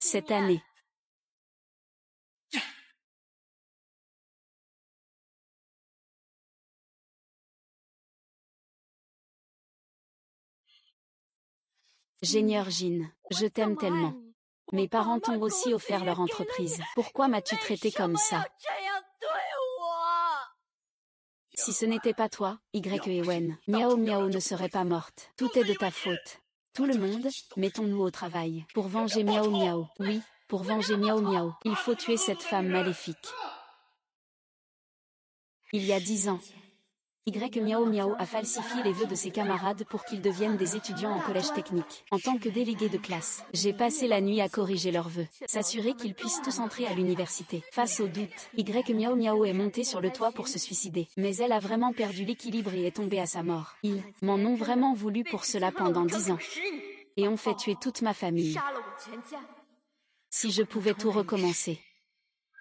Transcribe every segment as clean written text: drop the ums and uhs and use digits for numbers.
Cette année. Génieur Jin, je t'aime tellement. Mes parents t'ont aussi offert leur entreprise. Pourquoi m'as-tu traité comme ça? Si ce n'était pas toi, Y et Wen, Miao Miao ne serait pas morte. Tout est de ta faute. Tout le monde, mettons-nous au travail. Pour venger Miao Miao. Oui, pour venger Miao Miao. Il faut tuer cette femme maléfique. Il y a 10 ans. Y Miao Miao a falsifié les vœux de ses camarades pour qu'ils deviennent des étudiants en collège technique. En tant que délégué de classe, j'ai passé la nuit à corriger leurs vœux, s'assurer qu'ils puissent tous entrer à l'université. Face au doute, Y Miao Miao est montée sur le toit pour se suicider. Mais elle a vraiment perdu l'équilibre et est tombée à sa mort. Ils m'en ont vraiment voulu pour cela pendant 10 ans. Et ont fait tuer toute ma famille. Si je pouvais tout recommencer,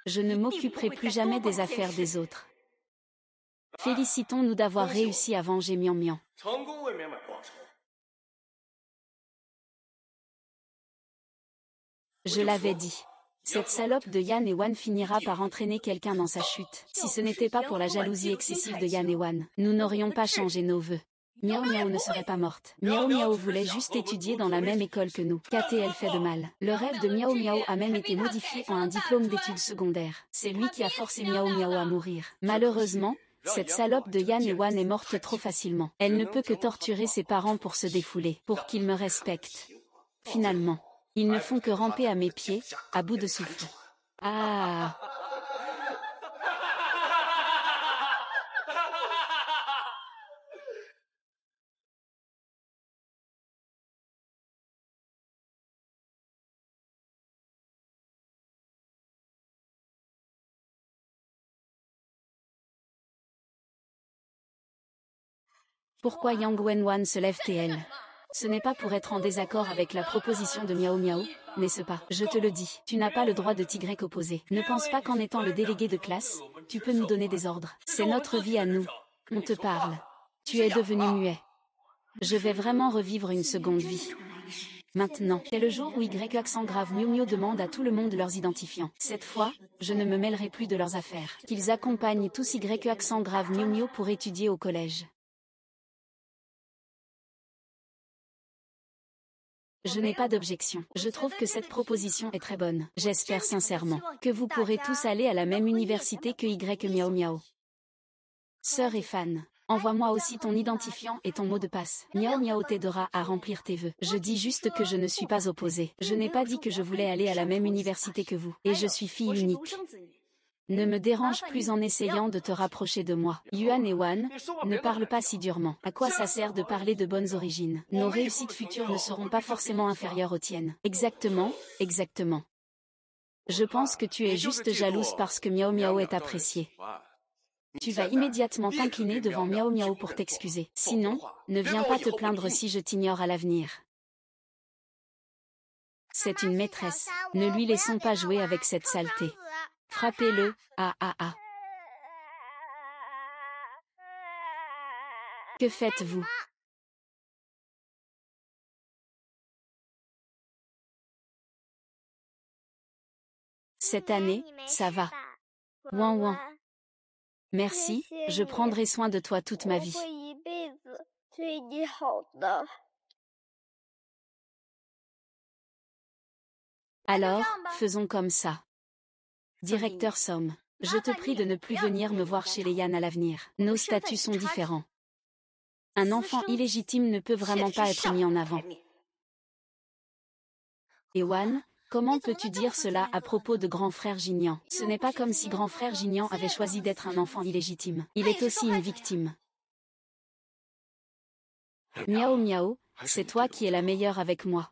je ne m'occuperais plus jamais des affaires des autres. Félicitons-nous d'avoir réussi à venger Mian Mian. Je l'avais dit. Cette salope de Yan et Wan finira par entraîner quelqu'un dans sa chute. Si ce n'était pas pour la jalousie excessive de Yan et Wan, nous n'aurions pas changé nos vœux. Miao Miao ne serait pas morte. Miao Miao voulait juste étudier dans la même école que nous. KTL fait de mal. Le rêve de Miao Miao a même été modifié en un diplôme d'études secondaires. C'est lui qui a forcé Miao Miao à mourir. Malheureusement, cette salope de Yan et Wan est morte trop facilement. Elle ne peut que torturer ses parents pour se défouler, pour qu'ils me respectent. Finalement, ils ne font que ramper à mes pieds, à bout de souffle. Ah! Pourquoi Yang Wenwan se lève TL? Ce n'est pas pour être en désaccord avec la proposition de Miao Miao, n'est-ce pas? Je te le dis, tu n'as pas le droit de t'y opposer. Ne pense pas qu'en étant le délégué de classe, tu peux nous donner des ordres. C'est notre vie à nous. On te parle. Tu es devenu muet. Je vais vraiment revivre une seconde vie. Maintenant, c'est le jour où Y accent grave Miu Miu demande à tout le monde leurs identifiants. Cette fois, je ne me mêlerai plus de leurs affaires. Qu'ils accompagnent tous Y accent grave Miu Miu pour étudier au collège. Je n'ai pas d'objection. Je trouve que cette proposition est très bonne. J'espère sincèrement que vous pourrez tous aller à la même université que Y Miao Miao. Sœur et fan, envoie-moi aussi ton identifiant et ton mot de passe. Miao Miao t'aidera à remplir tes vœux. Je dis juste que je ne suis pas opposée. Je n'ai pas dit que je voulais aller à la même université que vous. Et je suis fille unique. Ne me dérange plus en essayant de te rapprocher de moi. Yuan et Wan, ne parle pas si durement. À quoi ça sert de parler de bonnes origines? Nos réussites futures ne seront pas forcément inférieures aux tiennes. Exactement, exactement. Je pense que tu es juste jalouse parce que Miao Miao est apprécié. Tu vas immédiatement t'incliner devant Miao Miao pour t'excuser. Sinon, ne viens pas te plaindre si je t'ignore à l'avenir. C'est une maîtresse. Ne lui laissons pas jouer avec cette saleté. Frappez-le, ah ah ah. Que faites-vous? Cette année, ça va. Ouin ouin. Merci, je prendrai soin de toi toute ma vie. Alors, faisons comme ça. Directeur Somme, je te prie de ne plus venir me voir chez les Yan à l'avenir. Nos statuts sont différents. Un enfant illégitime ne peut vraiment pas être mis en avant. Et Wan, comment peux-tu dire cela à propos de grand frère Jinian? Ce n'est pas comme si grand frère Jinian avait choisi d'être un enfant illégitime. Il est aussi une victime. Miao Miao, c'est toi qui es la meilleure avec moi.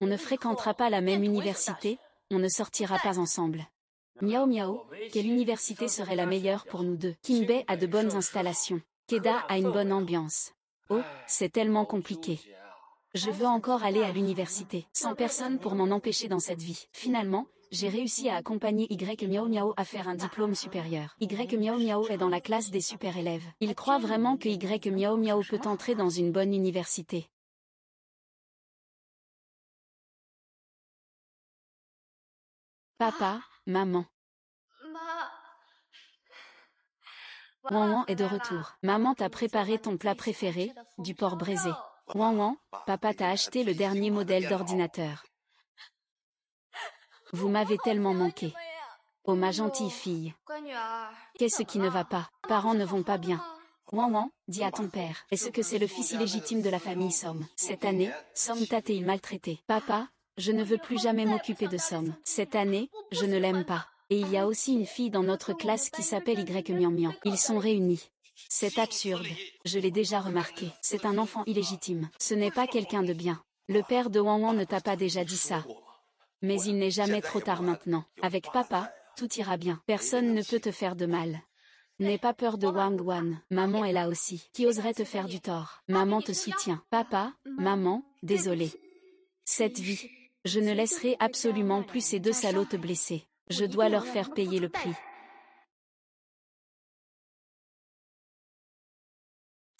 On ne fréquentera pas la même université, on ne sortira pas ensemble. Miao Miao, quelle université serait la meilleure pour nous deux? Kinbei a de bonnes installations. Keda a une bonne ambiance. Oh, c'est tellement compliqué. Je veux encore aller à l'université, sans personne pour m'en empêcher dans cette vie. Finalement, j'ai réussi à accompagner Y Miao Miao à faire un diplôme supérieur. Y Miao Miao est dans la classe des super élèves. Il croit vraiment que Y Miao Miao peut entrer dans une bonne université. Papa, maman. Wan Wan est de retour. Maman t'a préparé ton plat préféré, du porc braisé. Wan Wan, papa t'a acheté le dernier modèle d'ordinateur. Vous m'avez tellement manqué. Oh ma gentille fille. Qu'est-ce qui ne va pas? Parents ne vont pas bien. Wan Wan, dis à ton père. Est-ce que c'est le fils illégitime de la famille Som? Cette année, Som t'a été maltraité. Papa, je ne veux plus jamais m'occuper de Som. Cette année, je ne l'aime pas. Et il y a aussi une fille dans notre classe qui s'appelle Y Mian Mian. Ils sont réunis. C'est absurde. Je l'ai déjà remarqué. C'est un enfant illégitime. Ce n'est pas quelqu'un de bien. Le père de Wan Wan ne t'a pas déjà dit ça. Mais il n'est jamais trop tard maintenant. Avec papa, tout ira bien. Personne ne peut te faire de mal. N'aie pas peur de Wang Wan. Maman est là aussi. Qui oserait te faire du tort? Maman te soutient. Papa, maman, désolé. Cette vie. Je ne laisserai absolument plus ces deux salauds te blesser. Je dois leur faire payer le prix.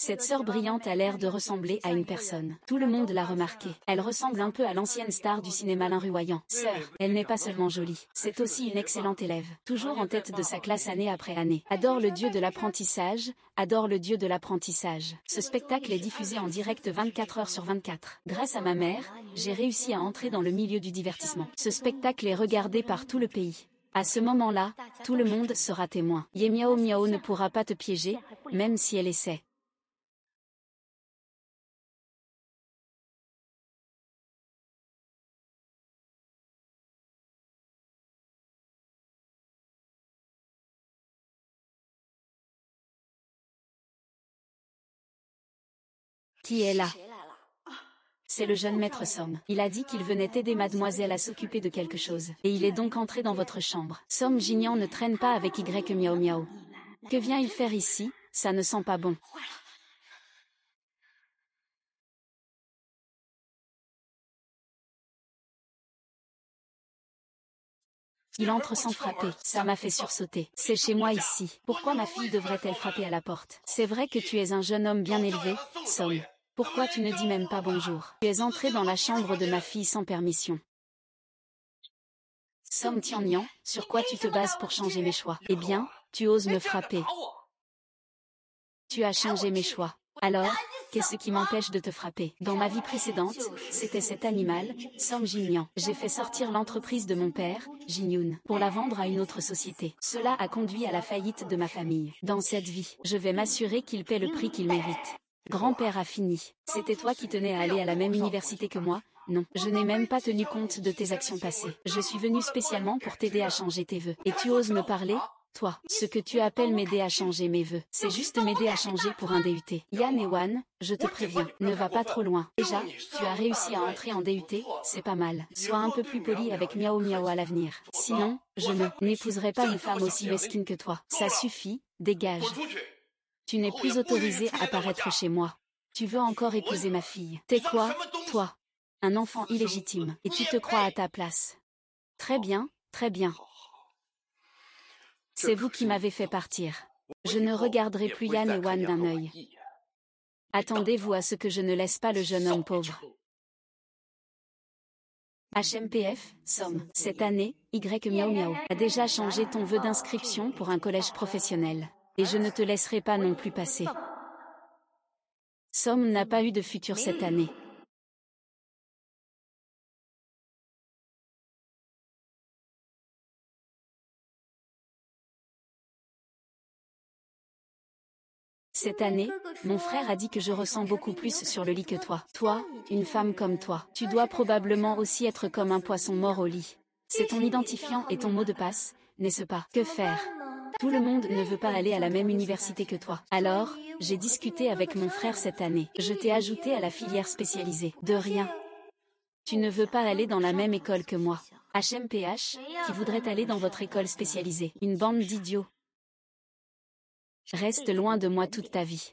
Cette sœur brillante a l'air de ressembler à une personne. Tout le monde l'a remarqué. Elle ressemble un peu à l'ancienne star du cinéma Lin Ruoyant. Sœur, elle n'est pas seulement jolie, c'est aussi une excellente élève. Toujours en tête de sa classe année après année. Adore le dieu de l'apprentissage, adore le dieu de l'apprentissage. Ce spectacle est diffusé en direct 24 heures sur 24. Grâce à ma mère, j'ai réussi à entrer dans le milieu du divertissement. Ce spectacle est regardé par tout le pays. À ce moment-là, tout le monde sera témoin. Ye Miao Miao ne pourra pas te piéger, même si elle essaie. Qui est là? C'est le jeune maître Som. Il a dit qu'il venait aider mademoiselle à s'occuper de quelque chose. Et il est donc entré dans votre chambre. Som Jinian ne traîne pas avec Y Miao Miao. Que vient-il faire ici? Ça ne sent pas bon. Il entre sans frapper. Ça m'a fait sursauter. C'est chez moi ici. Pourquoi ma fille devrait-elle frapper à la porte? C'est vrai que tu es un jeune homme bien élevé, Som. Pourquoi tu ne dis même pas bonjour? Tu es entré dans la chambre de ma fille sans permission. Som Tiannian, sur quoi tu te bases pour changer mes choix? Eh bien, tu oses me frapper. Tu as changé mes choix. Alors, qu'est-ce qui m'empêche de te frapper? Dans ma vie précédente, c'était cet animal, Som Jinian. J'ai fait sortir l'entreprise de mon père, Jinyun, pour la vendre à une autre société. Cela a conduit à la faillite de ma famille. Dans cette vie, je vais m'assurer qu'il paie le prix qu'il mérite. Grand-père a fini. C'était toi qui tenais à aller à la même université que moi? Non, je n'ai même pas tenu compte de tes actions passées. Je suis venu spécialement pour t'aider à changer tes vœux. Et tu oses me parler? Toi, ce que tu appelles m'aider à changer mes vœux, c'est juste m'aider à changer pour un DUT. Yan et Wan, je te préviens, ne va pas trop loin. Déjà, tu as réussi à entrer en DUT, c'est pas mal. Sois un peu plus poli avec Miao Miao à l'avenir. Sinon, je n'épouserai pas une femme aussi mesquine que toi. Ça suffit, dégage. Tu n'es plus autorisé à apparaître chez moi. Tu veux encore épouser ma fille. T'es quoi, toi? Un enfant illégitime. Et tu te crois à ta place. Très bien, très bien. C'est vous qui m'avez fait partir. Je ne regarderai plus Yan et Wan d'un œil. Attendez-vous à ce que je ne laisse pas le jeune homme pauvre. HMPF, Som. Cette année, Y Miao Miao a déjà changé ton vœu d'inscription pour un collège professionnel. Et je ne te laisserai pas non plus passer. Som n'a pas eu de futur cette année. Cette année, mon frère a dit que je ressens beaucoup plus sur le lit que toi. Toi, une femme comme toi, tu dois probablement aussi être comme un poisson mort au lit. C'est ton identifiant et ton mot de passe, n'est-ce pas? Que faire? Tout le monde ne veut pas aller à la même université que toi. Alors, j'ai discuté avec mon frère cette année. Je t'ai ajouté à la filière spécialisée. De rien. Tu ne veux pas aller dans la même école que moi. HMPH, qui voudrait aller dans votre école spécialisée. Une bande d'idiots. Reste loin de moi toute ta vie.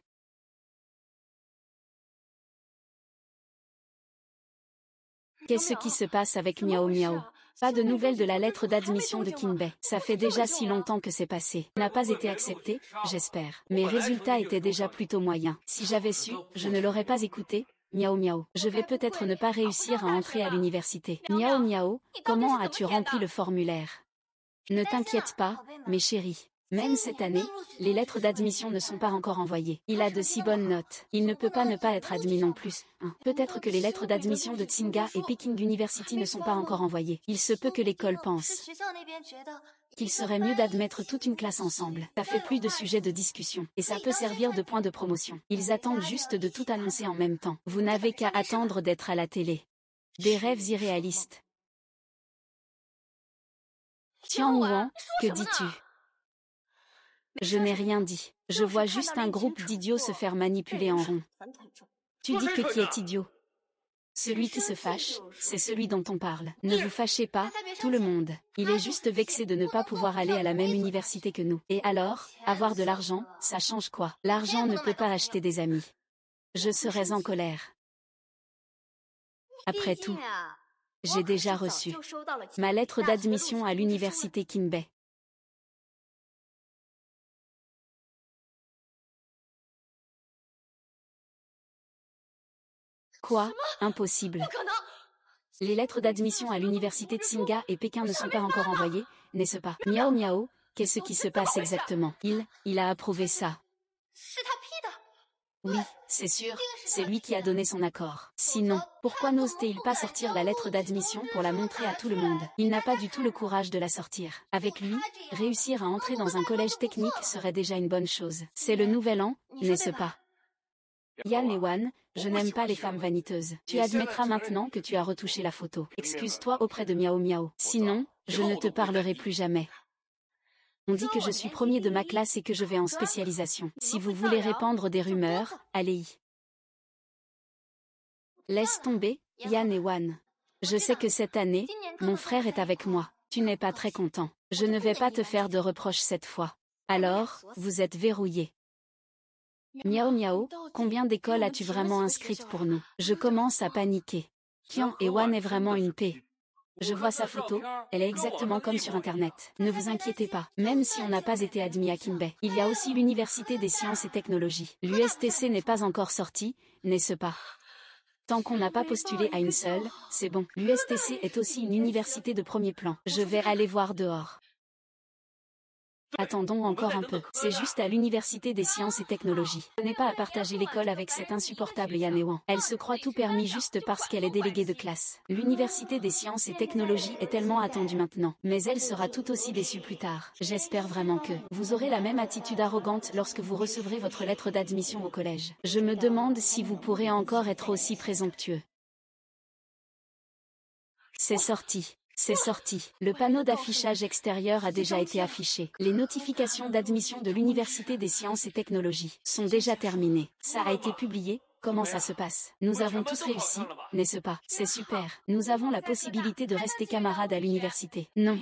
Qu'est-ce qui se passe avec Miao Miao? Pas de nouvelles de la lettre d'admission de Kinbei. Ça fait déjà si longtemps que c'est passé. N'a pas été accepté, j'espère. Mes résultats étaient déjà plutôt moyens. Si j'avais su, je ne l'aurais pas écouté. Miao Miao. Je vais peut-être ne pas réussir à entrer à l'université. Miao Miao, comment as-tu rempli le formulaire? Ne t'inquiète pas, mes chéris. Même cette année, les lettres d'admission ne sont pas encore envoyées. Il a de si bonnes notes. Il ne peut pas ne pas être admis non plus. Peut-être que les lettres d'admission de Tsinghua et Peking University ne sont pas encore envoyées. Il se peut que l'école pense qu'il serait mieux d'admettre toute une classe ensemble. Ça fait plus de sujets de discussion. Et ça peut servir de point de promotion. Ils attendent juste de tout annoncer en même temps. Vous n'avez qu'à attendre d'être à la télé. Des rêves irréalistes. Tian Huan, que dis-tu? Je n'ai rien dit. Je vois juste un groupe d'idiots se faire manipuler en rond. Tu dis que qui est idiot? Celui qui se fâche, c'est celui dont on parle. Ne vous fâchez pas, tout le monde. Il est juste vexé de ne pas pouvoir aller à la même université que nous. Et alors, avoir de l'argent, ça change quoi? L'argent ne peut pas acheter des amis. Je serais en colère. Après tout, j'ai déjà reçu ma lettre d'admission à l'université Kinbei. Quoi? Impossible. Les lettres d'admission à l'université Tsinghua et Pékin ne sont pas encore envoyées, n'est-ce pas? Miao Miao, qu'est-ce qui se passe exactement? Il a approuvé ça. Oui, c'est sûr, c'est lui qui a donné son accord. Sinon, pourquoi n'ose-t-il pas sortir la lettre d'admission pour la montrer à tout le monde? Il n'a pas du tout le courage de la sortir. Avec lui, réussir à entrer dans un collège technique serait déjà une bonne chose. C'est le nouvel an, n'est-ce pas? Yan et Wan, je n'aime pas les femmes vaniteuses. Tu admettras maintenant que tu as retouché la photo. Excuse-toi auprès de Miao Miao. Sinon, je ne te parlerai plus jamais. On dit que je suis premier de ma classe et que je vais en spécialisation. Si vous voulez répandre des rumeurs, allez-y. Laisse tomber, Yan et Wan. Je sais que cette année, mon frère est avec moi. Tu n'es pas très content. Je ne vais pas te faire de reproches cette fois. Alors, vous êtes verrouillés. Miao Miao, combien d'écoles as-tu vraiment inscrites pour nous? Je commence à paniquer. Qian et Wan est vraiment une paix. Je vois sa photo, elle est exactement comme sur Internet. Ne vous inquiétez pas, même si on n'a pas été admis à Kinbei. Il y a aussi l'Université des sciences et technologies. L'USTC n'est pas encore sorti, n'est-ce pas? Tant qu'on n'a pas postulé à une seule, c'est bon. L'USTC est aussi une université de premier plan. Je vais aller voir dehors. Attendons encore un peu. C'est juste à l'université des sciences et technologies. Ce n'est pas à partager l'école avec cette insupportable Yan Wan. Elle se croit tout permis juste parce qu'elle est déléguée de classe. L'université des sciences et technologies est tellement attendue maintenant. Mais elle sera tout aussi déçue plus tard. J'espère vraiment que vous aurez la même attitude arrogante lorsque vous recevrez votre lettre d'admission au collège. Je me demande si vous pourrez encore être aussi présomptueux. C'est sorti. C'est sorti. Le panneau d'affichage extérieur a déjà été affiché. Les notifications d'admission de l'Université des sciences et technologies sont déjà terminées. Ça a été publié. Comment ça se passe? Nous avons tous réussi, n'est-ce pas? C'est super. Nous avons la possibilité de rester camarades à l'université. Non.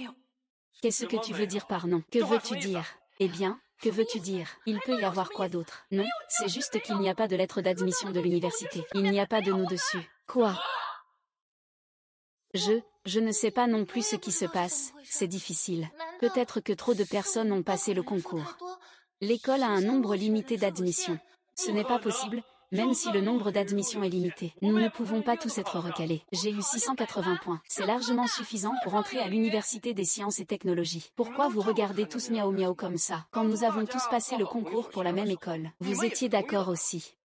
Qu'est-ce que tu veux dire par non? Que veux-tu dire? Eh bien, que veux-tu dire? Il peut y avoir quoi d'autre? Non, c'est juste qu'il n'y a pas de lettre d'admission de l'université. Il n'y a pas de nous dessus. Quoi? Je ne sais pas non plus ce qui se passe, c'est difficile. Peut-être que trop de personnes ont passé le concours. L'école a un nombre limité d'admissions. Ce n'est pas possible, même si le nombre d'admissions est limité. Nous ne pouvons pas tous être recalés. J'ai eu 680 points. C'est largement suffisant pour entrer à l'Université des sciences et technologies. Pourquoi vous regardez tous Miao Miao comme ça, quand nous avons tous passé le concours pour la même école? Vous étiez d'accord aussi?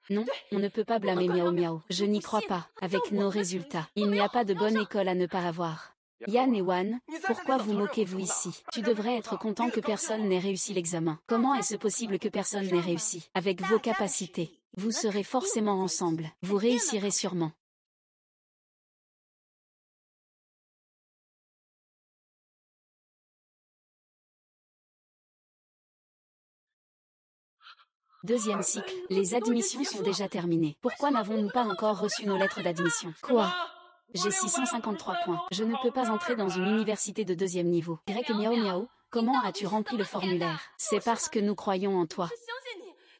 Non, on ne peut pas blâmer Miao Miao. Je n'y crois pas. Avec nos résultats, il n'y a pas de bonne école à ne pas avoir. Yan et Wan, pourquoi vous moquez-vous ici? Tu devrais être content que personne n'ait réussi l'examen. Comment est-ce possible que personne n'ait réussi? Avec vos capacités, vous serez forcément ensemble. Vous réussirez sûrement. Deuxième cycle, les admissions sont déjà terminées. Pourquoi n'avons-nous pas encore reçu nos lettres d'admission? Quoi? J'ai 653 points. Je ne peux pas entrer dans une université de deuxième niveau. Grec Miao Miao, comment as-tu rempli le formulaire? C'est parce que nous croyons en toi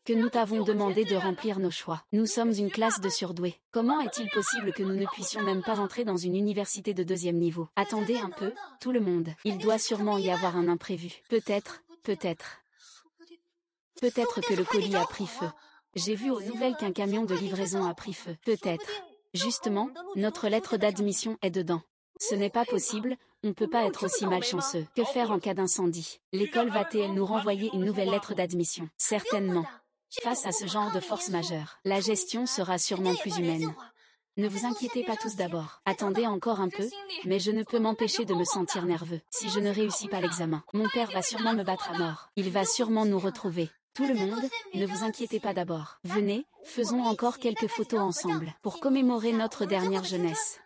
que nous t'avons demandé de remplir nos choix. Nous sommes une classe de surdoués. Comment est-il possible que nous ne puissions même pas entrer dans une université de deuxième niveau? Attendez un peu, tout le monde. Il doit sûrement y avoir un imprévu. Peut-être que le colis a pris feu. J'ai vu aux nouvelles qu'un camion de livraison a pris feu. Peut-être. Justement, notre lettre d'admission est dedans. Ce n'est pas possible, on ne peut pas être aussi malchanceux. Que faire en cas d'incendie? L'école va-t-elle nous renvoyer une nouvelle lettre d'admission? Certainement. Face à ce genre de force majeure, la gestion sera sûrement plus humaine. Ne vous inquiétez pas tous d'abord. Attendez encore un peu, mais je ne peux m'empêcher de me sentir nerveux. Si je ne réussis pas l'examen, mon père va sûrement me battre à mort. Il va sûrement nous retrouver. Tout le monde, ne vous inquiétez pas d'abord. Venez, faisons encore quelques photos ensemble, pour commémorer notre dernière jeunesse.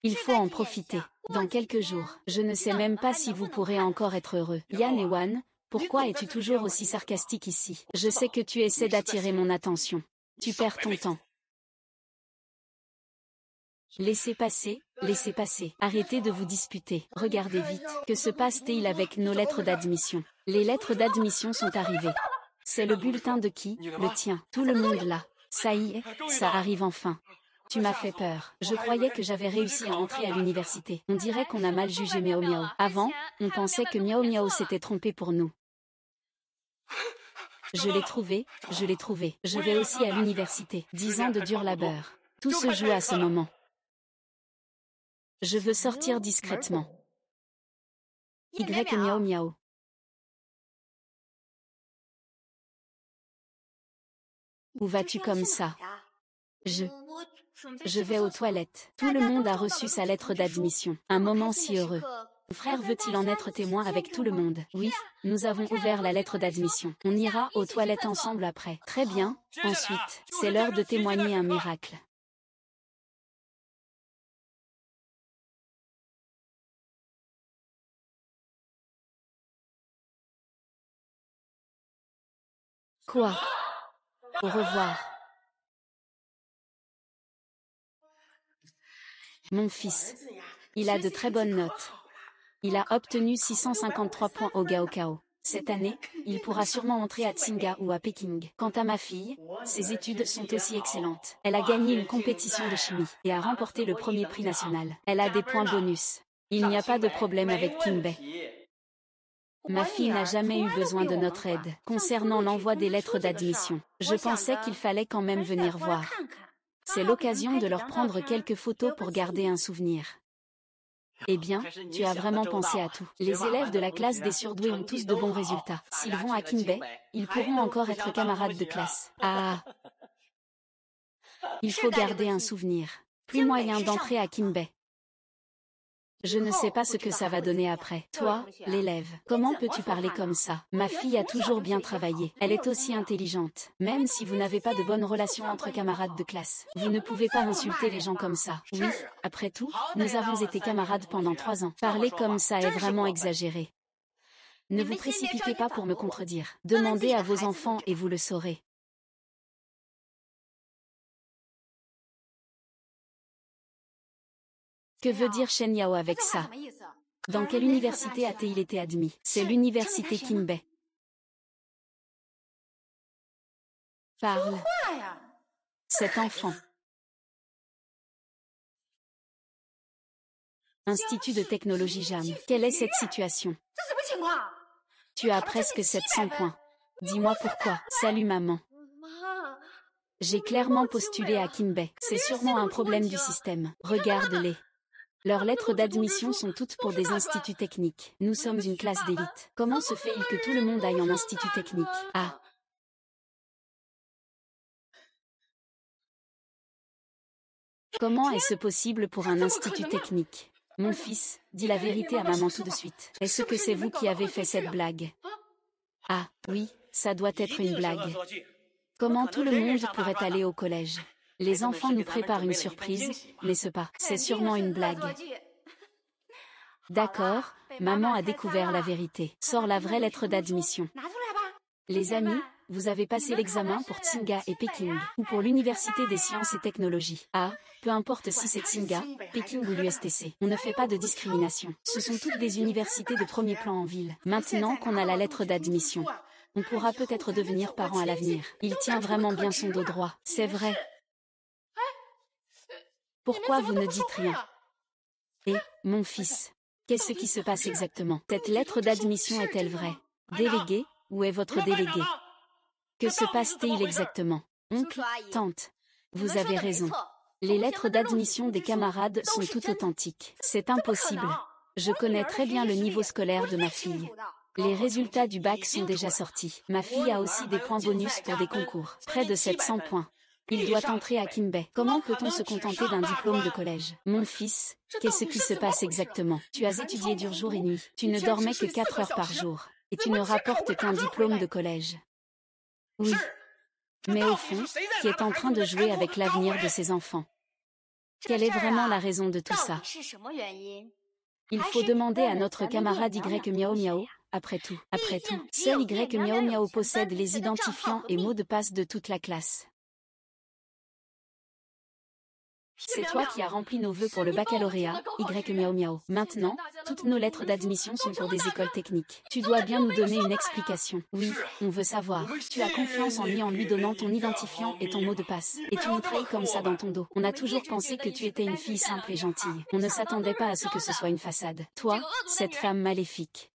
Il faut en profiter. Dans quelques jours, je ne sais même pas si vous pourrez encore être heureux. Yan et Wan, pourquoi es-tu toujours aussi sarcastique ici? Je sais que tu essaies d'attirer mon attention. Tu perds ton temps. Laissez passer, laissez passer. Arrêtez de vous disputer. Regardez vite. Que se passe-t-il avec nos lettres d'admission? Les lettres d'admission sont arrivées. C'est le bulletin de qui? Le tien. Tout le monde là. Ça y est, ça arrive enfin. Tu m'as fait peur. Je croyais que j'avais réussi à entrer à l'université. On dirait qu'on a mal jugé Miao Miao. Avant, on pensait que Miao Miao s'était trompé pour nous. Je l'ai trouvé, je l'ai trouvé. Je vais aussi à l'université. 10 ans de dur labeur. Tout se joue à ce moment. Je veux sortir discrètement. Y Miao Miao. Où vas-tu comme ça? Je vais aux toilettes. Tout le monde a reçu sa lettre d'admission. Un moment si heureux. Mon frère veut-il en être témoin avec tout le monde? Oui, nous avons ouvert la lettre d'admission. On ira aux toilettes ensemble après. Très bien. Ensuite, c'est l'heure de témoigner un miracle. Quoi? Au revoir. Mon fils. Il a de très bonnes notes. Il a obtenu 653 points au Gaokao. Cette année, il pourra sûrement entrer à Tsinghua ou à Pékin. Quant à ma fille, ses études sont aussi excellentes. Elle a gagné une compétition de chimie et a remporté le premier prix national. Elle a des points bonus. Il n'y a pas de problème avec Kinbei. Ma fille n'a jamais eu besoin de notre aide concernant l'envoi des lettres d'admission. Je pensais qu'il fallait quand même venir voir. C'est l'occasion de leur prendre quelques photos pour garder un souvenir. Eh bien, tu as vraiment pensé à tout. Les élèves de la classe des surdoués ont tous de bons résultats. S'ils vont à Kinbei, ils pourront encore être camarades de classe. Ah! Il faut garder un souvenir. Plus moyen d'entrer à Kinbei. Je ne sais pas ce que ça va donner après. Toi, l'élève, comment peux-tu parler comme ça? Ma fille a toujours bien travaillé. Elle est aussi intelligente. Même si vous n'avez pas de bonnes relations entre camarades de classe, vous ne pouvez pas insulter les gens comme ça. Oui, après tout, nous avons été camarades pendant 3 ans. Parler comme ça est vraiment exagéré. Ne vous précipitez pas pour me contredire. Demandez à vos enfants et vous le saurez. Que veut dire Shen Yao avec ça? Dans quelle université a-t-il été admis? C'est l'université Kinbei. Parle. Cet enfant. Institut de technologie JAM. Quelle est cette situation? Tu as presque 700 points. Dis-moi pourquoi. Salut maman. J'ai clairement postulé à Kinbei. C'est sûrement un problème du système. Regarde-les. Leurs lettres d'admission sont toutes pour des instituts techniques. Nous sommes une classe d'élite. Comment se fait-il que tout le monde aille en institut technique? Ah! Comment est-ce possible pour un institut technique? Mon fils, dis la vérité à maman tout de suite. Est-ce que c'est vous qui avez fait cette blague? Ah, oui, ça doit être une blague. Comment tout le monde pourrait aller au collège? Les enfants nous préparent une surprise, n'est-ce pas? C'est sûrement une blague. D'accord, maman a découvert la vérité. Sors la vraie lettre d'admission. Les amis, vous avez passé l'examen pour Tsinghua et Pékin, ou pour l'Université des sciences et technologies. Ah, peu importe si c'est Tsinghua, Pékin ou l'USTC. On ne fait pas de discrimination. Ce sont toutes des universités de premier plan en ville. Maintenant qu'on a la lettre d'admission, on pourra peut-être devenir parents à l'avenir. Il tient vraiment bien son dos droit. C'est vrai. Pourquoi vous ne dites rien? Et, mon fils, qu'est-ce qui se passe exactement? Cette lettre d'admission est-elle vraie? Délégué, où est votre délégué? Que se passe-t-il exactement? Oncle, tante. Vous avez raison. Les lettres d'admission des camarades sont toutes authentiques. C'est impossible. Je connais très bien le niveau scolaire de ma fille. Les résultats du bac sont déjà sortis. Ma fille a aussi des points bonus pour des concours. Près de 700 points. Il doit entrer à Kinbei. Comment peut-on se contenter d'un diplôme de collège? Mon fils, qu'est-ce qui se passe exactement? Tu as étudié dur jour et nuit. Tu ne dormais que 4 heures par jour. Et tu ne rapportes qu'un diplôme de collège. Oui. Mais au fond, qui est en train de jouer avec l'avenir de ses enfants? Quelle est vraiment la raison de tout ça? Il faut demander à notre camarade Y Miao Miao. Après tout, seul Y Miao Miao possède les identifiants et mots de passe de toute la classe. C'est toi qui as rempli nos vœux pour le baccalauréat, Y Miao Miao. Maintenant, toutes nos lettres d'admission sont pour des écoles techniques. Tu dois bien nous donner une explication. Oui, on veut savoir. Tu as confiance en lui donnant ton identifiant et ton mot de passe. Et tu nous trahis comme ça dans ton dos. On a toujours pensé que tu étais une fille simple et gentille. On ne s'attendait pas à ce que ce soit une façade. Toi, cette femme maléfique.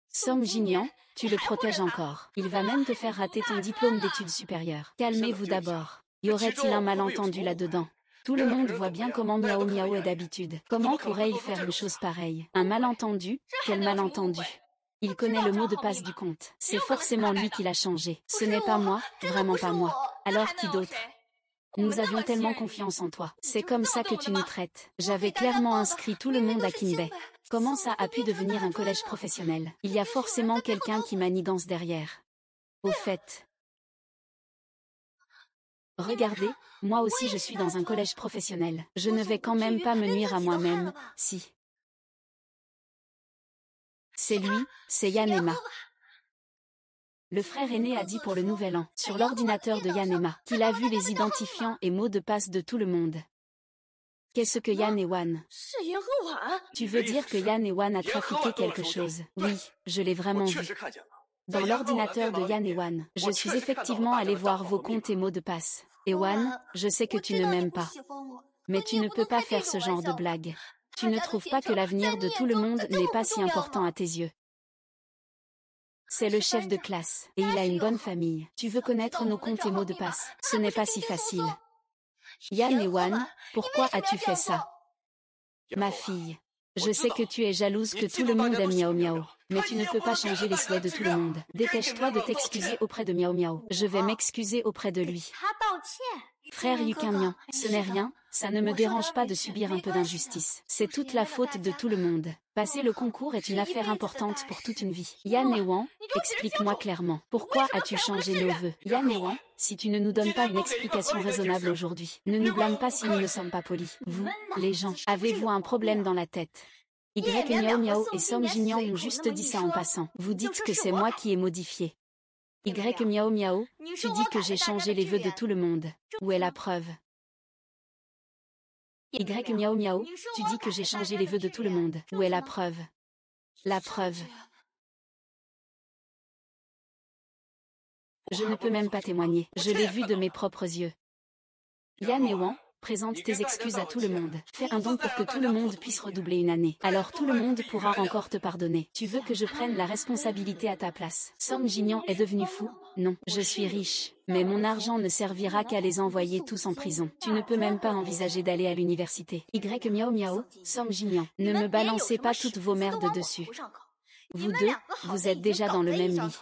Song Jinyan, tu le protèges encore. Il va même te faire rater ton diplôme d'études supérieures. Calmez-vous d'abord. Y aurait-il un malentendu là-dedans? Tout le monde voit bien comment Miao Miao est d'habitude. Comment pourrait-il faire une chose pareille? Un malentendu? Quel malentendu? Il connaît le mot de passe du compte. C'est forcément lui qui l'a changé. Ce n'est pas moi, vraiment pas moi. Alors qui d'autre? Nous avions tellement confiance en toi. C'est comme ça que tu nous traites. J'avais clairement inscrit tout le monde à Kinbei. Comment ça a pu devenir un collège professionnel? Il y a forcément quelqu'un qui manigance derrière. Au fait... Regardez, moi aussi je suis dans un collège professionnel. Je ne vais quand même pas me nuire à moi-même, si. C'est lui, c'est Yan et Ma. Le frère aîné a dit pour le nouvel an, sur l'ordinateur de Yan et Ma, qu'il a vu les identifiants et mots de passe de tout le monde. Qu'est-ce que Yan et Wan? Tu veux dire que Yan et Wan a trafiqué quelque chose? Oui, je l'ai vraiment vu. Dans l'ordinateur de Yan et Wan, je suis effectivement allé voir vos comptes et mots de passe. Et Wan, je sais que tu ne m'aimes pas. Mais tu ne peux pas faire ce genre de blague. Tu ne trouves pas que l'avenir de tout le monde n'est pas si important à tes yeux? C'est le chef de classe, et il a une bonne famille. Tu veux connaître nos comptes et mots de passe? Ce n'est pas si facile. Yan et Wan, pourquoi as-tu fait ça? Ma fille. Je sais que tu es jalouse que tout le monde aime Miao Miao, mais tu ne peux pas changer les souhaits de tout le monde. Dépêche-toi de t'excuser auprès de Miao Miao. Je vais m'excuser auprès de lui. Frère Yukanyan, ce n'est rien, ça ne me dérange pas de subir un peu d'injustice. C'est toute la faute de tout le monde. Passer le concours est une affaire importante pour toute une vie. Yan et Wan, explique-moi clairement. Pourquoi as-tu changé nos vœux? Yan et Wan, si tu ne nous donnes pas une explication raisonnable aujourd'hui, ne nous blâme pas si nous ne sommes pas polis. Vous, les gens, avez-vous un problème dans la tête? Y Miao Miao et Song Jinyan ont juste dit ça en passant. Vous dites que c'est moi qui ai modifié. Y Miao Miao, tu dis que j'ai changé les vœux de tout le monde. Où est la preuve? Y Miao Miao, tu dis que j'ai changé les vœux de tout le monde. Où est la preuve? La preuve. Je ne peux même pas témoigner. Je l'ai vu de mes propres yeux. Yan et Wan, présente tes excuses à tout le monde. Fais un don pour que tout le monde puisse redoubler une année. Alors tout le monde pourra encore te pardonner. Tu veux que je prenne la responsabilité à ta place? Song Jinyan est devenu fou? Non, je suis riche. Mais mon argent ne servira qu'à les envoyer tous en prison. Tu ne peux même pas envisager d'aller à l'université. Y Miao Miao, Song Jinyan, ne me balancez pas toutes vos merdes dessus. Vous deux, vous êtes déjà dans le même lit.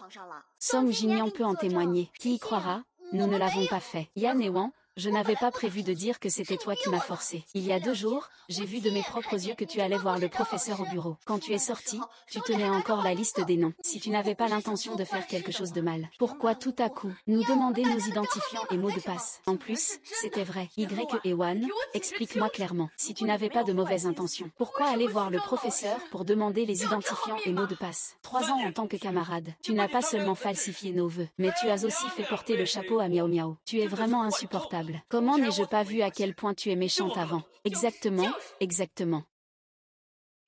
Song Jinyan peut en témoigner. Qui y croira? Nous ne l'avons pas fait. Yan et Wan, je n'avais pas prévu de dire que c'était toi qui m'as forcé. Il y a 2 jours, j'ai vu de mes propres yeux que tu allais voir le professeur au bureau. Quand tu es sorti, tu tenais encore la liste des noms. Si tu n'avais pas l'intention de faire quelque chose de mal, pourquoi tout à coup nous demander nos identifiants et mots de passe? En plus, c'était vrai. Y et Wan, explique-moi clairement. Si tu n'avais pas de mauvaises intentions, pourquoi aller voir le professeur pour demander les identifiants et mots de passe? 3 ans en tant que camarade. Tu n'as pas seulement falsifié nos vœux, mais tu as aussi fait porter le chapeau à Miao Miao. Tu es vraiment insupportable. Comment n'ai-je pas vu à quel point tu es méchante avant? Exactement, exactement.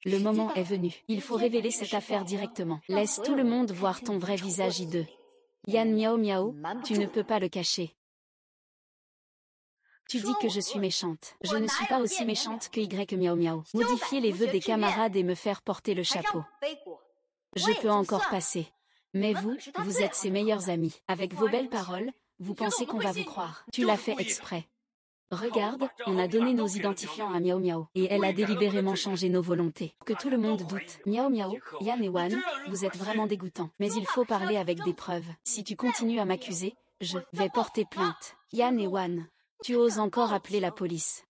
Le moment est venu. Il faut révéler cette affaire directement. Laisse tout le monde voir ton vrai visage hideux. Yan Miao Miao, tu ne peux pas le cacher. Tu dis que je suis méchante. Je ne suis pas aussi méchante que Y Miao Miao. Modifier les vœux des camarades et me faire porter le chapeau. Je peux encore passer. Mais vous êtes ses meilleurs amis. Avec vos belles paroles, vous pensez qu'on va vous croire. Tu l'as fait exprès. Regarde, on a donné nos identifiants à Miao Miao, et elle a délibérément changé nos volontés. Que tout le monde doute. Miao Miao, Yan et Wan, vous êtes vraiment dégoûtants. Mais il faut parler avec des preuves. Si tu continues à m'accuser, je vais porter plainte. Yan et Wan, tu oses encore appeler la police.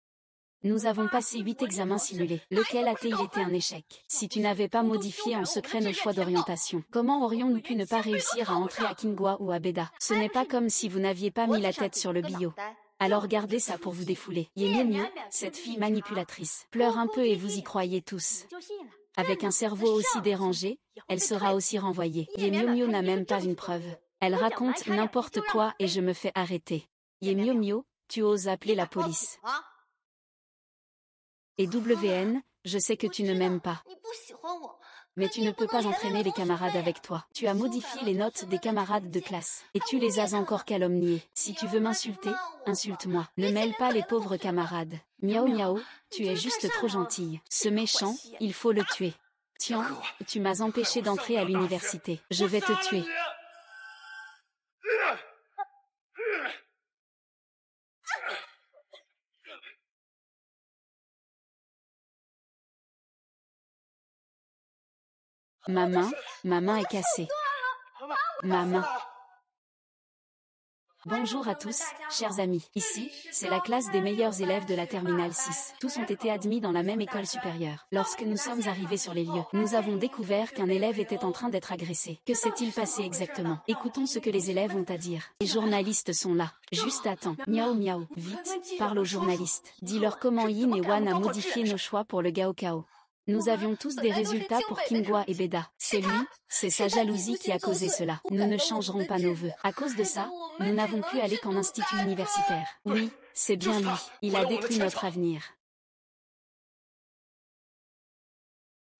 Nous avons passé 8 examens simulés. Lequel a-t-il été un échec? Si tu n'avais pas modifié en secret nos choix d'orientation, comment aurions-nous pu ne pas réussir à entrer à Qinghua ou à Beda? Ce n'est pas comme si vous n'aviez pas mis la tête sur le bio. Alors gardez ça pour vous défouler. Miao, cette fille manipulatrice, pleure un peu et vous y croyez tous. Avec un cerveau aussi dérangé, elle sera aussi renvoyée. Miao n'a même pas une preuve. Elle raconte n'importe quoi et je me fais arrêter. Miao, tu oses appeler la police. Et WN, je sais que tu ne m'aimes pas. Mais tu ne peux pas entraîner les camarades avec toi. Tu as modifié les notes des camarades de classe. Et tu les as encore calomniés. Si tu veux m'insulter, insulte-moi. Ne mêle pas les pauvres camarades. Miao, tu es juste trop gentille. Ce méchant, il faut le tuer. Tiens, tu m'as empêché d'entrer à l'université. Je vais te tuer. Ma main est cassée. Ma main. Bonjour à tous, chers amis. Ici, c'est la classe des meilleurs élèves de la terminale 6. Tous ont été admis dans la même école supérieure. Lorsque nous sommes arrivés sur les lieux, nous avons découvert qu'un élève était en train d'être agressé. Que s'est-il passé exactement? Écoutons ce que les élèves ont à dire. Les journalistes sont là. Juste attends. Miao, vite, parle aux journalistes. Dis-leur comment Yin et Wan a modifié nos choix pour le Gaokao. Nous avions tous des résultats pour Qinghua et Beda. C'est lui, c'est sa jalousie qui a causé cela. Nous ne changerons pas nos vœux. À cause de ça, nous n'avons pu aller qu'en institut universitaire. Oui, c'est bien lui. Il a détruit notre avenir.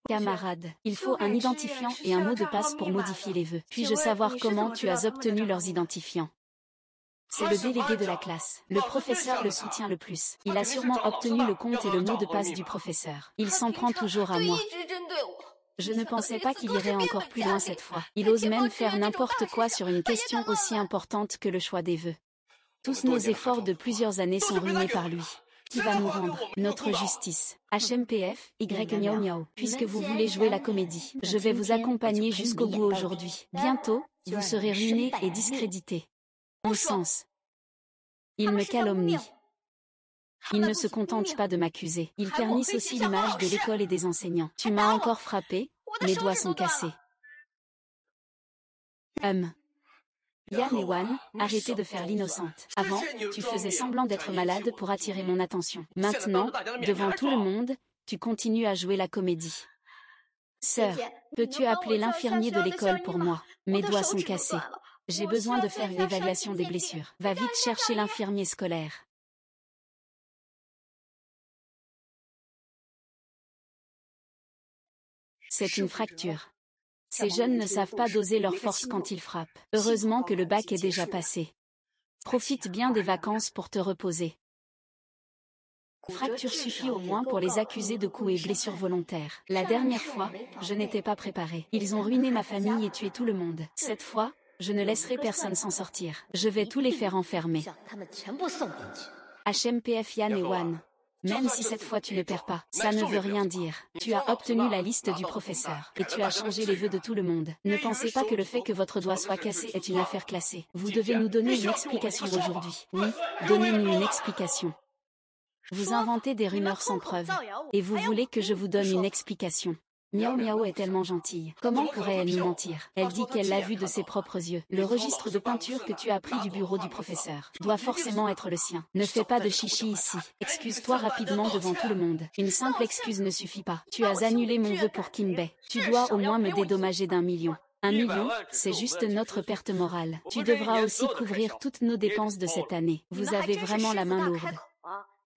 Camarades, il faut un identifiant et un mot de passe pour modifier les vœux. Puis-je savoir comment tu as obtenu leurs identifiants? C'est le délégué de la classe. Le professeur le soutient le plus. Il a sûrement obtenu le compte et le mot de passe du professeur. Il s'en prend toujours à moi. Je ne pensais pas qu'il irait encore plus loin cette fois. Il ose même faire n'importe quoi sur une question aussi importante que le choix des vœux. Tous nos efforts de plusieurs années sont ruinés par lui. Qui va nous rendre notre justice? HMPF, Miao. Puisque vous voulez jouer la comédie, je vais vous accompagner jusqu'au bout aujourd'hui. Bientôt, vous serez ruinés et discrédités. Au sens. Il me calomnie. Il ne se contente pas de m'accuser. Il ternisse aussi l'image de l'école et des enseignants. Tu m'as encore frappé, mes doigts sont cassés. Yan et Wan, arrêtez de faire l'innocente. Avant, tu faisais semblant d'être malade pour attirer mon attention. Maintenant, devant tout le monde, tu continues à jouer la comédie. Sœur, peux-tu appeler l'infirmier de l'école pour moi? Mes doigts sont cassés. J'ai besoin de faire une évaluation des blessures. Va vite chercher l'infirmier scolaire. C'est une fracture. Ces jeunes ne savent pas doser leur force quand ils frappent. Heureusement que le bac est déjà passé. Profite bien des vacances pour te reposer. Fracture suffit au moins pour les accuser de coups et blessures volontaires. La dernière fois, je n'étais pas préparée. Ils ont ruiné ma famille et tué tout le monde. Cette fois, je ne laisserai personne s'en sortir. Je vais tous les faire enfermer. HMPF Yan et Wan. Même si cette fois tu ne perds pas, ça ne veut rien dire. Tu as obtenu la liste du professeur, et tu as changé les vœux de tout le monde. Ne pensez pas que le fait que votre doigt soit cassé est une affaire classée. Vous devez nous donner une explication aujourd'hui. Oui, donnez-nous une explication. Vous inventez des rumeurs sans preuve, et vous voulez que je vous donne une explication. Miao est tellement gentille. Comment pourrait-elle nous mentir? Elle dit qu'elle l'a vu de ses propres yeux. Le registre de peinture que tu as pris du bureau du professeur doit forcément être le sien. Ne fais pas de chichi ici. Excuse-toi rapidement devant tout le monde. Une simple excuse ne suffit pas. Tu as annulé mon vœu pour Kinbei. Tu dois au moins me dédommager d'1 million. 1 million, c'est juste notre perte morale. Tu devras aussi couvrir toutes nos dépenses de cette année. Vous avez vraiment la main lourde.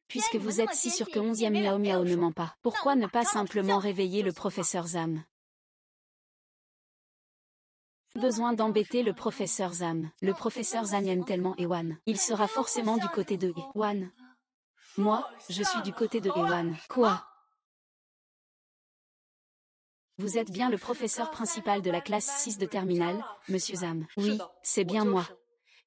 Puisque vous êtes si sûr que 11e Miao ne ment pas, pourquoi ne pas simplement réveiller le professeur Zam? Besoin d'embêter le professeur Zam. Le professeur Zam aime tellement Ewan. Il sera forcément du côté de Ewan. Moi, je suis du côté de Ewan. Quoi? Vous êtes bien le professeur principal de la classe 6 de terminale, monsieur Zam? Oui, c'est bien moi.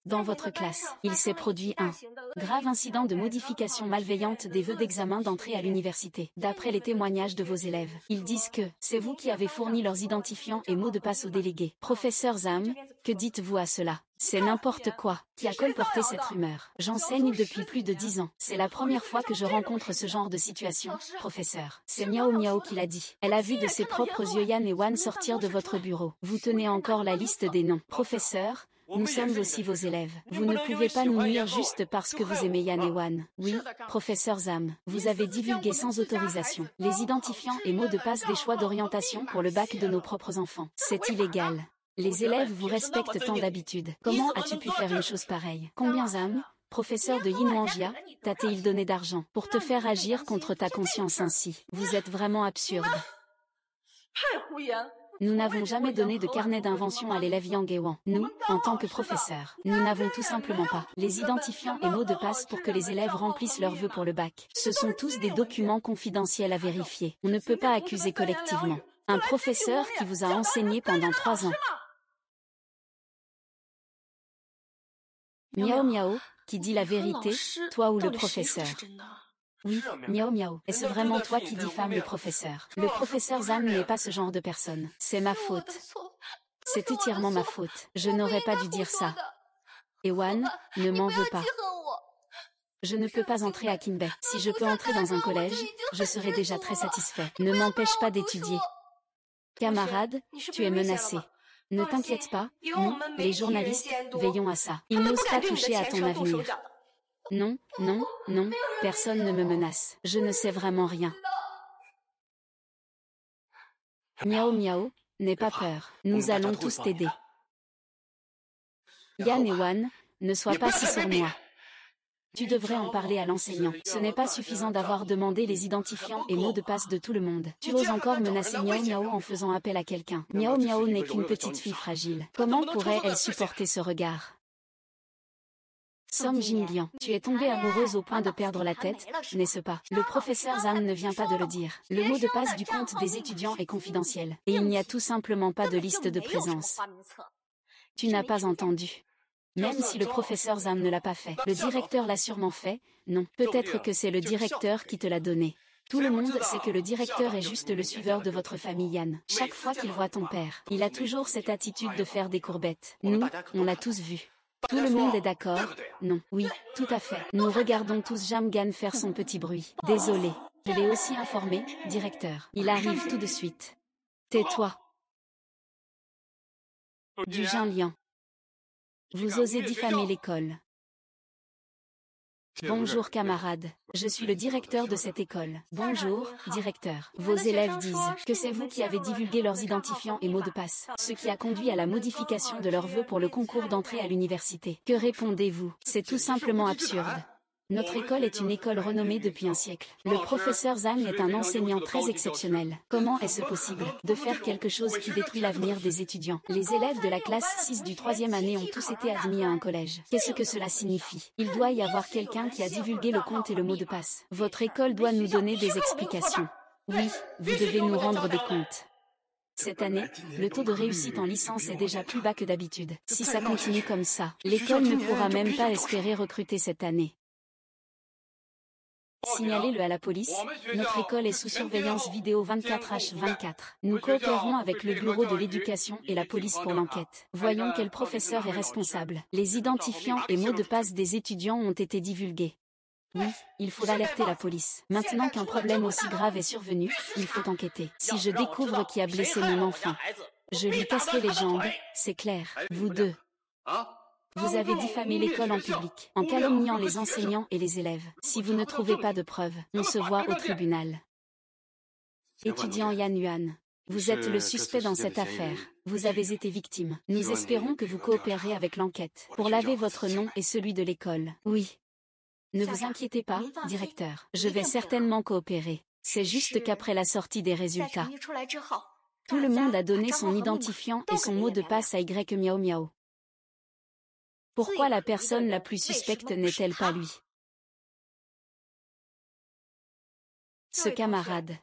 Dans votre classe, il s'est produit un grave incident de modification malveillante des vœux d'examen d'entrée à l'université. D'après les témoignages de vos élèves, ils disent que c'est vous qui avez fourni leurs identifiants et mots de passe aux délégués. Professeur Zam, que dites-vous à cela? C'est n'importe quoi. Qui a colporté cette rumeur? J'enseigne depuis plus de 10 ans. C'est la première fois que je rencontre ce genre de situation, professeur. C'est Miao Miao qui l'a dit. Elle a vu de ses propres yeux Yan et Wan sortir de votre bureau. Vous tenez encore la liste des noms. Professeur, nous sommes aussi vos élèves. Vous ne pouvez pas nous nuire juste parce que vous aimez Yan et Wan. Oui, professeur Zam, vous avez divulgué sans autorisation les identifiants et mots de passe des choix d'orientation pour le bac de nos propres enfants. C'est illégal. Les élèves vous respectent tant d'habitude. Comment as-tu pu faire une chose pareille? Combien Zam, professeur de Yinwanjia, t'a-t-il donné d'argent pour te faire agir contre ta conscience ainsi? Vous êtes vraiment absurde. Nous n'avons jamais donné de carnet d'invention à l'élève Yang Ewan. Nous, en tant que professeurs, nous n'avons tout simplement pas les identifiants et mots de passe pour que les élèves remplissent leurs vœux pour le bac. Ce sont tous des documents confidentiels à vérifier. On ne peut pas accuser collectivement un professeur qui vous a enseigné pendant 3 ans. Miao Miao, qui dit la vérité, toi ou le professeur? Oui, Miao Miao. Est-ce vraiment toi qui diffames le professeur? Le professeur Zam n'est pas ce genre de personne. C'est ma faute. C'est entièrement ma faute. Je n'aurais pas dû dire ça. Ewan, ne m'en veux pas. Je ne peux pas entrer à Kinbei. Si je peux entrer dans un collège, je serai déjà très satisfait. Ne m'empêche pas d'étudier. Camarade, tu es menacé. Ne t'inquiète pas, nous, les journalistes, veillons à ça. Ils n'osent pas toucher à ton avenir. Non, non, non, personne ne me menace. Je ne sais vraiment rien. Miao Miao, n'aie pas peur. Nous allons tous t'aider. Yan et Wan, ne sois pas si sournois. Tu devrais en parler à l'enseignant. Ce n'est pas suffisant d'avoir demandé les identifiants et mots de passe de tout le monde. Tu oses encore menacer Miao Miao en faisant appel à quelqu'un. Miao Miao n'est qu'une petite fille fragile. Comment pourrait-elle supporter ce regard? Song Jingliang, tu es tombée amoureuse au point de perdre la tête, n'est-ce pas? Le professeur Zam ne vient pas de le dire. Le mot de passe du compte des étudiants est confidentiel. Et il n'y a tout simplement pas de liste de présence. Tu n'as pas entendu. Même si le professeur Zam ne l'a pas fait, le directeur l'a sûrement fait. Non, peut-être que c'est le directeur qui te l'a donné. Tout le monde sait que le directeur est juste le suiveur de votre famille Yan. Chaque fois qu'il voit ton père, il a toujours cette attitude de faire des courbettes. Nous, on l'a tous vu. Tout le monde est d'accord? Non. Oui, tout à fait. Nous regardons tous Jamgan faire son petit bruit. Désolé. Je l'ai aussi informé, directeur. Il arrive tout de suite. Tais-toi. Du Jingliang. Vous osez diffamer l'école. Bonjour camarades, je suis le directeur de cette école. Bonjour, directeur. Vos élèves disent que c'est vous qui avez divulgué leurs identifiants et mots de passe, ce qui a conduit à la modification de leurs vœux pour le concours d'entrée à l'université. Que répondez-vous? C'est tout simplement absurde. Notre école est une école renommée depuis un siècle. Le professeur Zhang est un enseignant très exceptionnel. Comment est-ce possible de faire quelque chose qui détruit l'avenir des étudiants? Les élèves de la classe 6 du 3e année ont tous été admis à un collège. Qu'est-ce que cela signifie? Il doit y avoir quelqu'un qui a divulgué le compte et le mot de passe. Votre école doit nous donner des explications. Oui, vous devez nous rendre des comptes. Cette année, le taux de réussite en licence est déjà plus bas que d'habitude. Si ça continue comme ça, l'école ne pourra même pas espérer recruter cette année. Signalez-le à la police, notre école est sous surveillance vidéo 24h24. Nous coopérons avec le bureau de l'éducation et la police pour l'enquête. Voyons quel professeur est responsable. Les identifiants et mots de passe des étudiants ont été divulgués. Oui, il faut alerter la police. Maintenant qu'un problème aussi grave est survenu, il faut enquêter. Si je découvre qui a blessé mon enfant, je lui casserai les jambes, c'est clair. Vous deux. Vous avez diffamé l'école en public, en calomniant les enseignants et les élèves. Si vous ne trouvez pas de preuves, on se voit au tribunal. Étudiant Yan Yuan, vous êtes le suspect dans cette affaire. Vous avez été victime. Nous espérons que vous coopérez avec l'enquête pour laver votre nom et celui de l'école. Oui. Ne vous inquiétez pas, directeur. Je vais certainement coopérer. C'est juste qu'après la sortie des résultats, tout le monde a donné son identifiant et son mot de passe à Y Miao Miao. Pourquoi la personne la plus suspecte n'est-elle pas lui? Ce camarade.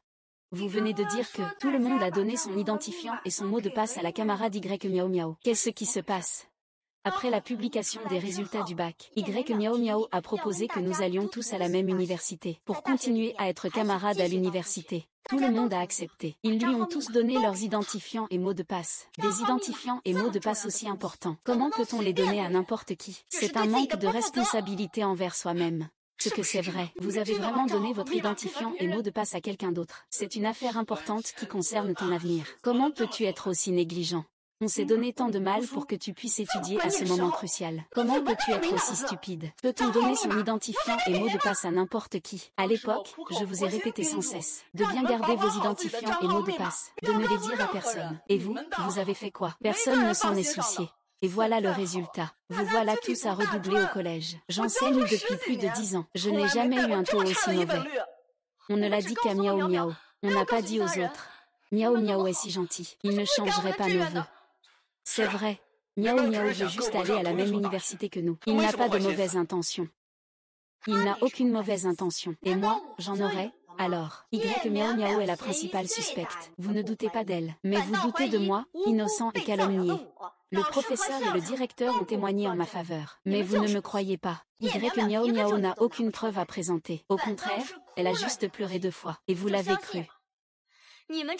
Vous venez de dire que tout le monde a donné son identifiant et son mot de passe à la camarade Y Miao Miao. Qu'est-ce qui se passe? Après la publication des résultats du bac, Y Miao Miao a proposé que nous allions tous à la même université, pour continuer à être camarades à l'université. Tout le monde a accepté. Ils lui ont tous donné leurs identifiants et mots de passe. Des identifiants et mots de passe aussi importants. Comment peut-on les donner à n'importe qui? C'est un manque de responsabilité envers soi-même. Ce que c'est vrai, vous avez vraiment donné votre identifiant et mot de passe à quelqu'un d'autre. C'est une affaire importante qui concerne ton avenir. Comment peux-tu être aussi négligent? On s'est donné tant de mal pour que tu puisses étudier à ce moment crucial. Comment peux-tu être aussi stupide? Peut-on donner son identifiant et mot de passe à n'importe qui? À l'époque, je vous ai répété sans cesse de bien garder vos identifiants et mots de passe, de ne les dire à personne. Et vous avez fait quoi? Personne ne s'en est soucié. Et voilà le résultat. Vous voilà tous à redoubler au collège. J'enseigne depuis plus de 10 ans. Je n'ai jamais eu un taux aussi mauvais. On ne l'a dit qu'à Miao Miao. On n'a pas dit aux autres. Miao Miao est si gentil. Il ne changerait pas nos vœux. C'est vrai. Miao Miao veut juste aller à la même université que nous. Il n'a pas de mauvaises intentions. Il n'a aucune mauvaise intention. Et moi, j'en aurais? Alors, Y Miao Miao est la principale suspecte. Vous ne doutez pas d'elle. Mais vous doutez de moi, innocent et calomnié. Le professeur et le directeur ont témoigné en ma faveur. Mais vous ne me croyez pas. Y Miao Miao n'a aucune preuve à présenter. Au contraire, elle a juste pleuré 2 fois. Et vous l'avez cru.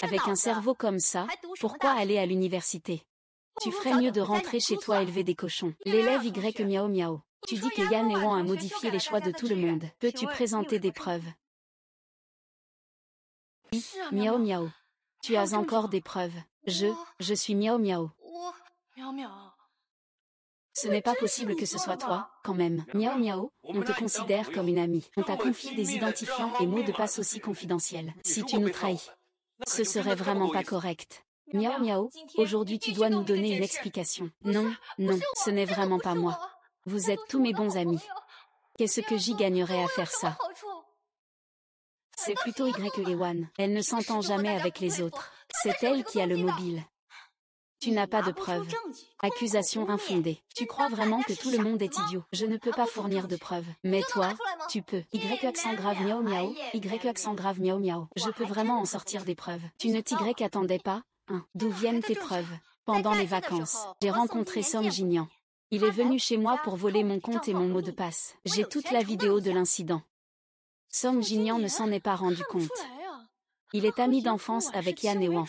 Avec un cerveau comme ça, pourquoi aller à l'université? Tu ferais mieux de rentrer chez toi élever des cochons. L'élève Y Miao Miao. Tu dis que Yan et Wan a modifié les choix de tout le monde. Peux-tu présenter des preuves? Miao Miao. Tu as encore des preuves. Je suis Miao Miao. Ce n'est pas possible que ce soit toi, quand même. Miao Miao, on te considère comme une amie. On t'a confié des identifiants et mots de passe aussi confidentiels. Si tu nous trahis, ce serait vraiment pas correct. Miao Miao, aujourd'hui tu dois nous donner une explication. Non, ce n'est vraiment pas moi. Vous êtes tous mes bons amis. Qu'est-ce que j'y gagnerais à faire ça? C'est plutôt Y et Wan. Elle ne s'entend jamais avec les autres. C'est elle qui a le mobile. Tu n'as pas de preuves. Accusation infondée. Tu crois vraiment que tout le monde est idiot. Je ne peux pas fournir de preuves. Mais toi, tu peux. Y accent grave Miao Miao. Y accent grave Miao Miao. Je peux vraiment en sortir des preuves. Tu ne t'y-attendais pas? D'où viennent tes preuves? Pendant les vacances, j'ai rencontré Song Jinyan. Il est venu chez moi pour voler mon compte et mon mot de passe. J'ai toute la vidéo de l'incident. Song Jinyan ne s'en est pas rendu compte. Il est ami d'enfance avec Yan et Wan.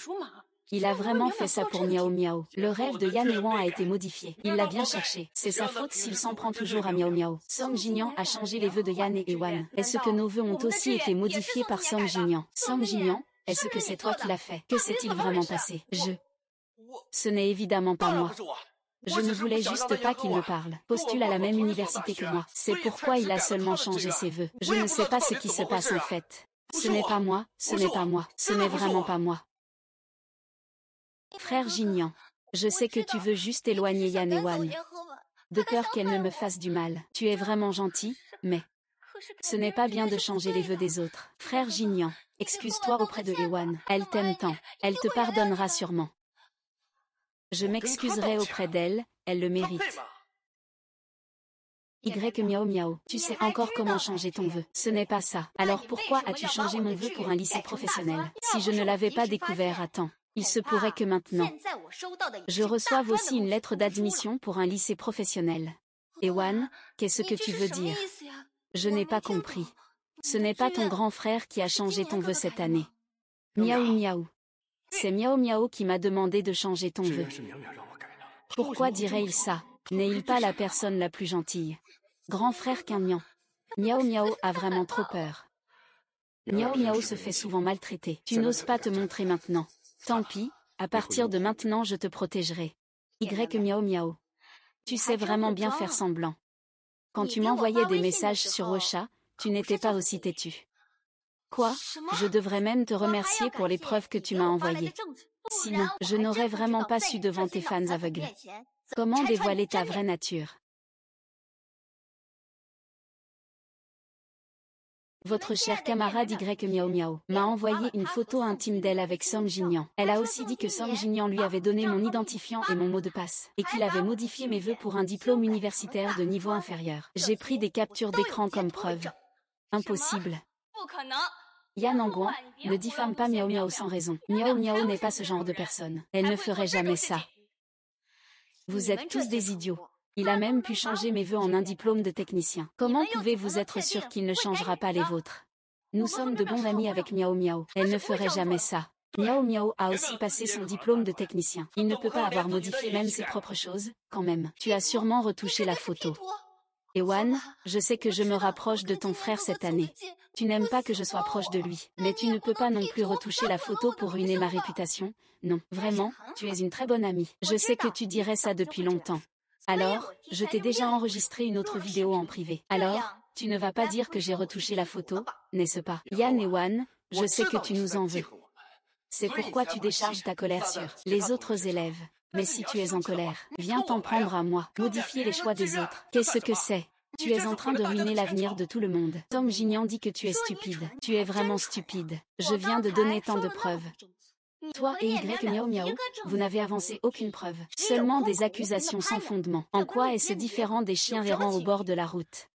Il a vraiment fait ça pour Miao Miao. Le rêve de Yan et Wan a été modifié. Il l'a bien cherché. C'est sa faute s'il s'en prend toujours à Miao Miao. Song Jinyan a changé les vœux de Yan et Wan. Est-ce que nos vœux ont aussi été modifiés par Song Jinyan? Song Jinyan, est-ce que c'est toi qui l'as fait? Que s'est-il vraiment passé? Ce n'est évidemment pas moi. Je ne voulais juste pas qu'il me parle. Postule à la même université que moi. C'est pourquoi il a seulement changé ses vœux. Je ne sais pas ce qui se passe en fait. Ce n'est pas moi, ce n'est pas moi, ce n'est vraiment pas moi. Frère Jinyan, je sais que tu veux juste éloigner Yan et Wan. De peur qu'elle ne me fasse du mal. Tu es vraiment gentil, mais ce n'est pas bien de changer les vœux des autres. Frère Jinyan, excuse-toi auprès de Ewan. Elle t'aime tant. Elle te pardonnera sûrement. Je m'excuserai auprès d'elle, elle le mérite. Y Miao Miao, tu sais encore comment changer ton vœu. Ce n'est pas ça. Alors pourquoi as-tu changé mon vœu pour un lycée professionnel? Si je ne l'avais pas découvert à temps, il se pourrait que maintenant, je reçoive aussi une lettre d'admission pour un lycée professionnel. Ewan, qu'est-ce que tu veux dire? Je n'ai pas compris. Ce n'est pas ton grand frère qui a changé ton vœu cette année. Miao Miao. C'est Miao Miao qui m'a demandé de changer ton vœu. Pourquoi dirait-il ça? N'est-il pas la personne la plus gentille? Grand frère Kinyan. Miao Miao a vraiment trop peur. Miao Miao se fait souvent maltraiter. Tu n'oses pas te montrer maintenant. Tant pis, à partir de maintenant je te protégerai. Y Miao Miao. Tu sais vraiment bien faire semblant. Quand tu m'envoyais des messages sur WeChat, tu n'étais pas aussi têtu. Quoi? Je devrais même te remercier pour les preuves que tu m'as envoyées. Sinon, je n'aurais vraiment pas su devant tes fans aveugles. Comment dévoiler ta vraie nature? Votre chère camarade Y Miao Miao m'a envoyé une photo intime d'elle avec Song Jinyan. Elle a aussi dit que Song Jinyan lui avait donné mon identifiant et mon mot de passe, et qu'il avait modifié mes vœux pour un diplôme universitaire de niveau inférieur. J'ai pris des captures d'écran comme preuve. Impossible. Yan Anguan, ne diffame pas Miao Miao sans raison. Miao Miao n'est pas ce genre de personne. Elle ne ferait jamais ça. Vous êtes tous des idiots. Il a même pu changer mes vœux en un diplôme de technicien. Comment pouvez-vous être sûr qu'il ne changera pas les vôtres? Nous sommes de bons amis avec Miao Miao. Elle ne ferait jamais ça. Miao Miao a aussi passé son diplôme de technicien. Il ne peut pas avoir modifié même ses propres choses, quand même. Tu as sûrement retouché la photo. Ewan, je sais que je me rapproche de ton frère cette année. Tu n'aimes pas que je sois proche de lui, mais tu ne peux pas non plus retoucher la photo pour ruiner ma réputation. Non, vraiment, tu es une très bonne amie. Je sais que tu dirais ça depuis longtemps. Alors, je t'ai déjà enregistré une autre vidéo en privé. Alors, tu ne vas pas dire que j'ai retouché la photo, n'est-ce pas? Yan et Wan, je sais que tu nous en veux. C'est pourquoi tu décharges ta colère sur les autres élèves. Mais si tu es en colère, viens t'en prendre à moi. Modifier les choix des autres. Qu'est-ce que c'est? Tu es en train de ruiner l'avenir de tout le monde. Tom Jinian dit que tu es stupide. Tu es vraiment stupide. Je viens de donner tant de preuves. Toi et Y Miao Miao, vous n'avez avancé aucune preuve. Seulement des accusations sans fondement. En quoi est-ce différent des chiens errants au bord de la route?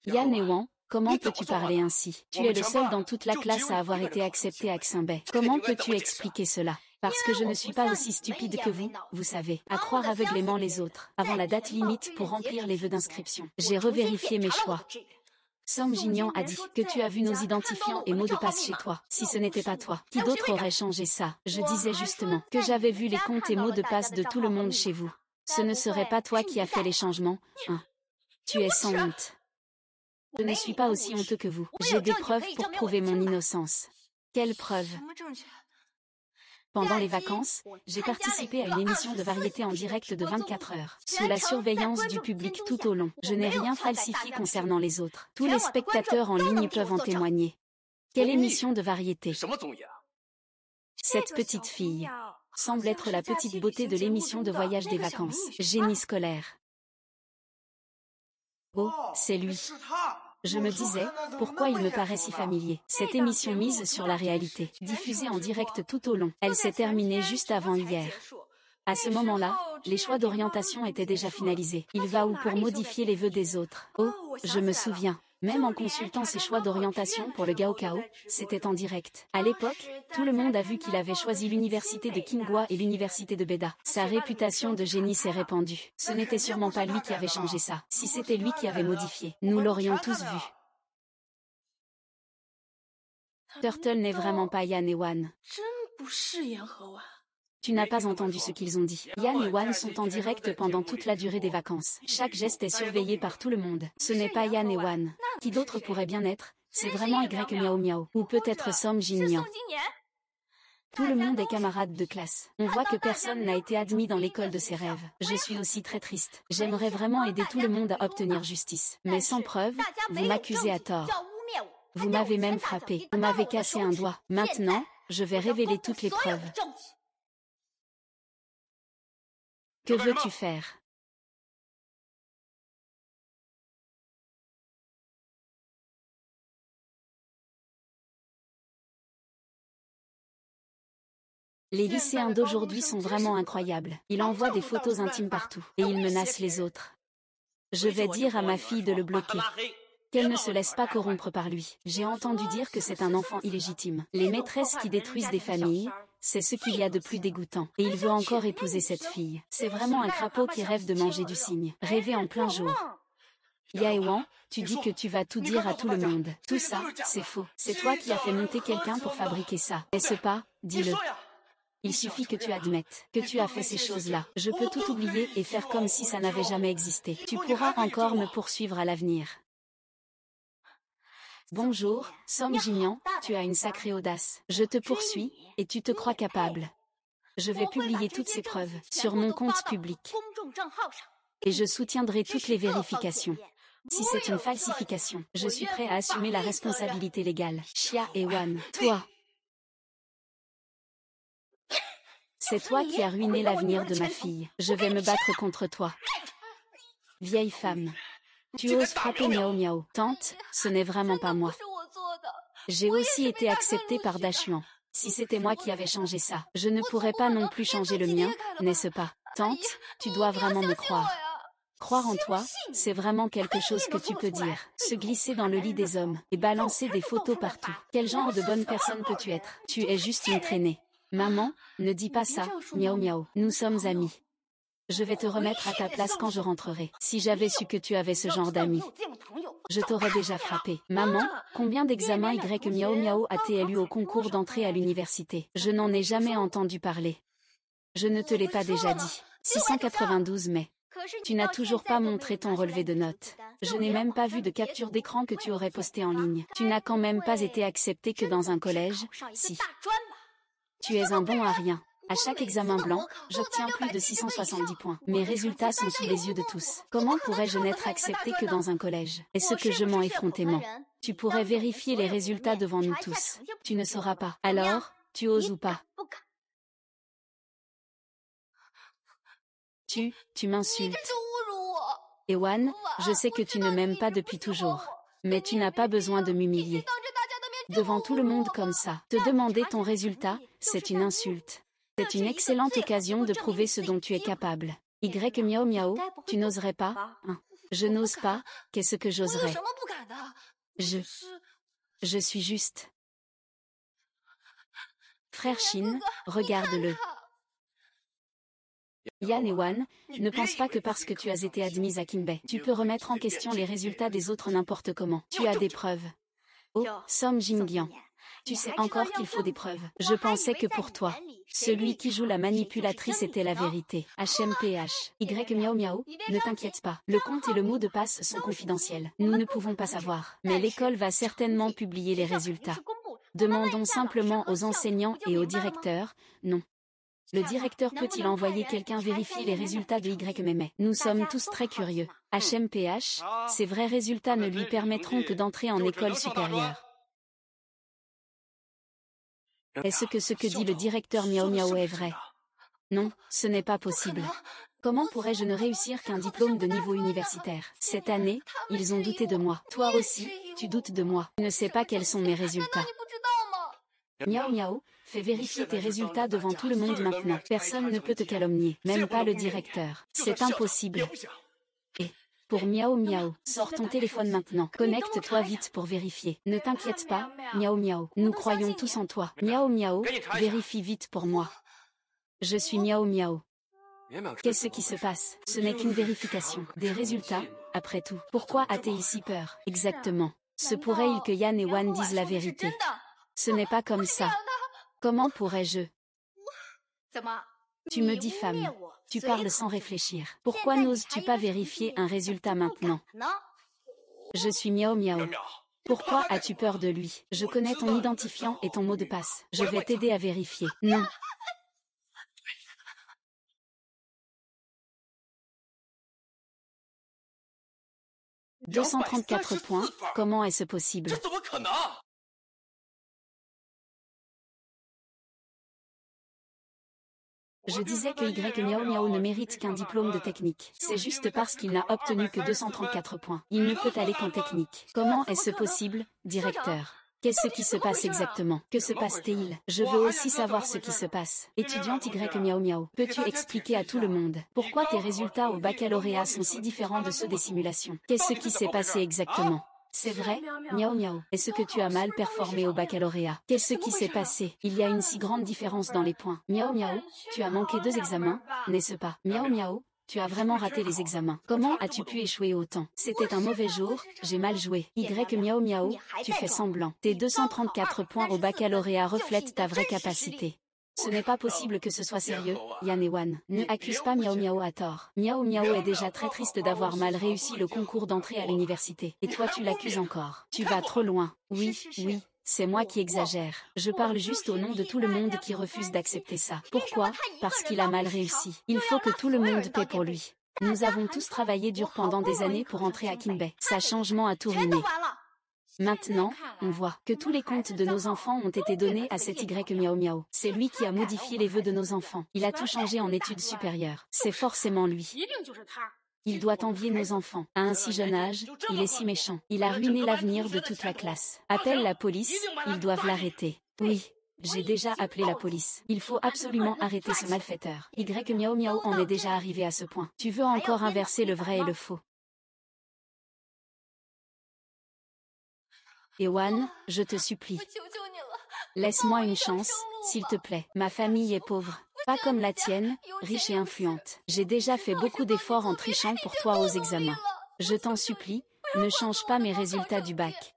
Yan et Wan, comment peux-tu parler ainsi? Tu es le seul dans toute la classe à avoir été accepté à Xinbei. Comment peux-tu expliquer cela? Parce que je ne suis pas aussi stupide que vous savez, à croire aveuglément les autres, avant la date limite pour remplir les vœux d'inscription. J'ai revérifié mes choix. Song Jinian a dit que tu as vu nos identifiants et mots de passe chez toi. Si ce n'était pas toi, qui d'autre aurait changé ça? Je disais justement que j'avais vu les comptes et mots de passe de tout le monde chez vous. Ce ne serait pas toi qui as fait les changements, hein? Tu es sans honte. Je ne suis pas aussi honteux que vous. J'ai des preuves pour prouver mon innocence. Quelles preuves? Pendant les vacances, j'ai participé à une émission de variété en direct de 24 heures, sous la surveillance du public tout au long. Je n'ai rien falsifié concernant les autres. Tous les spectateurs en ligne peuvent en témoigner. Quelle émission de variété? Cette petite fille semble être la petite beauté de l'émission de voyage des vacances. Génie scolaire. Oh, c'est lui. Je me disais, pourquoi il me paraît si familier? Cette émission mise sur la réalité, diffusée en direct tout au long, elle s'est terminée juste avant hier. À ce moment-là, les choix d'orientation étaient déjà finalisés. Il va où pour modifier les vœux des autres? Oh, je me souviens. Même en consultant ses choix d'orientation pour le Gaokao, c'était en direct. À l'époque, tout le monde a vu qu'il avait choisi l'université de Qinghua et l'université de Beda. Sa réputation de génie s'est répandue. Ce n'était sûrement pas lui qui avait changé ça. Si c'était lui qui avait modifié, nous l'aurions tous vu. Turtle n'est vraiment pas Yan et Wan. Tu n'as pas entendu ce qu'ils ont dit. Yan et Wan sont en direct pendant toute la durée des vacances. Chaque geste est surveillé par tout le monde. Ce n'est pas Yan et Wan. Qui d'autre pourrait bien être? C'est vraiment Y Miao Miao. Ou peut-être Song Jinian. Tout le monde est camarade de classe. On voit que personne n'a été admis dans l'école de ses rêves. Je suis aussi très triste. J'aimerais vraiment aider tout le monde à obtenir justice. Mais sans preuve, vous m'accusez à tort. Vous m'avez même frappé. Vous m'avez cassé un doigt. Maintenant, je vais révéler toutes les preuves. Que veux-tu faire? Les lycéens d'aujourd'hui sont vraiment incroyables. Ils envoient des photos intimes partout. Et ils menacent les autres. Je vais dire à ma fille de le bloquer. Qu'elle ne se laisse pas corrompre par lui. J'ai entendu dire que c'est un enfant illégitime. Les maîtresses qui détruisent des familles, c'est ce qu'il y a de plus dégoûtant. Et il veut encore épouser cette fille. C'est vraiment un crapaud qui rêve de manger du cygne. Rêver en plein jour. Yaewan, tu dis que tu vas tout dire à tout le monde. Tout ça, c'est faux. C'est toi qui as fait monter quelqu'un pour fabriquer ça. Est-ce pas? Dis-le. Il suffit que tu admettes que tu as fait ces choses-là. Je peux tout oublier et faire comme si ça n'avait jamais existé. Tu pourras encore me poursuivre à l'avenir. Bonjour, Song Jinian, tu as une sacrée audace. Je te poursuis, et tu te crois capable. Je vais publier toutes ces preuves sur mon compte public. Et je soutiendrai toutes les vérifications. Si c'est une falsification, je suis prêt à assumer la responsabilité légale. Xia et Wan, toi. C'est toi qui as ruiné l'avenir de ma fille. Je vais me battre contre toi. Vieille femme. Tu oses frapper Miao Miao. Tante, ce n'est vraiment pas moi. J'ai aussi été acceptée par Dachuan. Si c'était moi qui avais changé ça, je ne pourrais pas non plus changer le mien, n'est-ce pas? Tante, tu dois vraiment me croire. Croire en toi, c'est vraiment quelque chose que tu peux dire. Se glisser dans le lit des hommes et balancer des photos partout. Quel genre de bonne personne peux-tu être? Tu es juste une traînée. Maman, ne dis pas ça, miaou miaou. Nous sommes amis. Je vais te remettre à ta place quand je rentrerai. Si j'avais su que tu avais ce genre d'amis, je t'aurais déjà frappé. Maman, combien d'examens Y miaou miaou a-t-elle eu au concours d'entrée à l'université? Je n'en ai jamais entendu parler. Je ne te l'ai pas déjà dit. 692 mai. Tu n'as toujours pas montré ton relevé de notes. Je n'ai même pas vu de capture d'écran que tu aurais posté en ligne. Tu n'as quand même pas été accepté que dans un collège, si. Tu es un bon à rien. À chaque examen blanc, j'obtiens plus de 670 points. Mes résultats sont sous les yeux de tous. Comment pourrais-je n'être accepté que dans un collège? Est-ce que je mens effrontément? Tu pourrais vérifier les résultats devant nous tous. Tu ne sauras pas. Alors, tu oses ou pas? Tu m'insultes. Ewan, je sais que tu ne m'aimes pas depuis toujours. Mais tu n'as pas besoin de m'humilier. Devant tout le monde comme ça, te demander ton résultat, c'est une insulte. C'est une excellente occasion de prouver ce dont tu es capable. Y miaou miaou, tu n'oserais pas? Je n'ose pas, qu'est-ce que j'oserais? Je suis juste. Frère Shin, regarde-le. Yan et Wan, ne pense pas que parce que tu as été admise à Kinbei, tu peux remettre en question les résultats des autres n'importe comment. Tu as des preuves. Oh, Som Jingyan. Tu sais encore qu'il faut des preuves. Je pensais que pour toi, celui qui joue la manipulatrice était la vérité. HMPH. Y miaou miaou, ne t'inquiète pas. Le compte et le mot de passe sont confidentiels. Nous ne pouvons pas savoir. Mais l'école va certainement publier les résultats. Demandons simplement aux enseignants et au directeur, non. Le directeur peut-il envoyer quelqu'un vérifier les résultats de Y? Nous sommes tous très curieux. HMPH, ces vrais résultats ne lui permettront que d'entrer en école supérieure. Est-ce que ce que dit le directeur miaou miaou est vrai? Non, ce n'est pas possible. Comment pourrais-je ne réussir qu'un diplôme de niveau universitaire? Cette année, ils ont douté de moi. Toi aussi, tu doutes de moi. Tu ne sais pas quels sont mes résultats. Miaou miaou, fais vérifier tes résultats devant tout le monde maintenant. Personne ne peut te calomnier, même pas le directeur. C'est impossible. Et, pour miaou miaou, sors ton téléphone maintenant. Connecte-toi vite pour vérifier. Ne t'inquiète pas, miaou miaou. Nous croyons tous en toi. Miaou miaou, vérifie vite pour moi. Je suis miaou miaou. Qu'est-ce qui se passe? Ce n'est qu'une vérification. Des résultats, après tout. Pourquoi a-t-il si peur? Exactement. Se pourrait-il que Yan et Wan disent la vérité? Ce n'est pas comme ça. Comment pourrais-je? Tu me diffames. Tu parles sans réfléchir. Pourquoi n'oses-tu pas vérifier un résultat maintenant? Je suis miaou miaou. Pourquoi as-tu peur de lui? Je connais ton identifiant et ton mot de passe. Je vais t'aider à vérifier. Non. « 234 points, comment est-ce possible? Je disais que Y miaou miaou ne mérite qu'un diplôme de technique. C'est juste parce qu'il n'a obtenu que 234 points. Il ne peut aller qu'en technique. Comment est-ce possible, directeur? Qu'est-ce qui se passe exactement? Que se passe-t-il? Je veux aussi savoir ce qui se passe. Étudiante Y miaou miaou, peux-tu expliquer à tout le monde pourquoi tes résultats au baccalauréat sont si différents de ceux des simulations? Qu'est-ce qui s'est passé exactement? C'est vrai, miaou miaou. Est-ce que tu as mal performé au baccalauréat? Qu'est-ce qui s'est passé? Il y a une si grande différence dans les points. Miaou miaou, tu as manqué 2 examens, n'est-ce pas? Miaou miaou, tu as vraiment raté les examens. Comment as-tu pu échouer autant? C'était un mauvais jour, j'ai mal joué. Y miaou miaou, tu fais semblant. Tes 234 points au baccalauréat reflètent ta vraie capacité. Ce n'est pas possible que ce soit sérieux, Yan et Wan. Ne accuse pas miaou miaou à tort. Miaou miaou est déjà très triste d'avoir mal réussi le concours d'entrée à l'université. Et toi tu l'accuses encore. Tu vas trop loin. Oui, c'est moi qui exagère. Je parle juste au nom de tout le monde qui refuse d'accepter ça. Pourquoi? Parce qu'il a mal réussi. Il faut que tout le monde paie pour lui. Nous avons tous travaillé dur pendant des années pour entrer à Kinbei. Sa changement a tout ruiné. Maintenant, on voit que tous les comptes de nos enfants ont été donnés à cet Y miaou miaou. C'est lui qui a modifié les vœux de nos enfants. Il a tout changé en études supérieures. C'est forcément lui. Il doit envier nos enfants. À un si jeune âge, il est si méchant. Il a ruiné l'avenir de toute la classe. Appelle la police, ils doivent l'arrêter. Oui. J'ai déjà appelé la police. Il faut absolument arrêter ce malfaiteur. Y Miao Miao en est déjà arrivé à ce point. Tu veux encore inverser le vrai et le faux. Ewan, je te supplie. Laisse-moi une chance, s'il te plaît. Ma famille est pauvre. Pas comme la tienne, riche et influente. J'ai déjà fait beaucoup d'efforts en trichant pour toi aux examens. Je t'en supplie, ne change pas mes résultats du bac.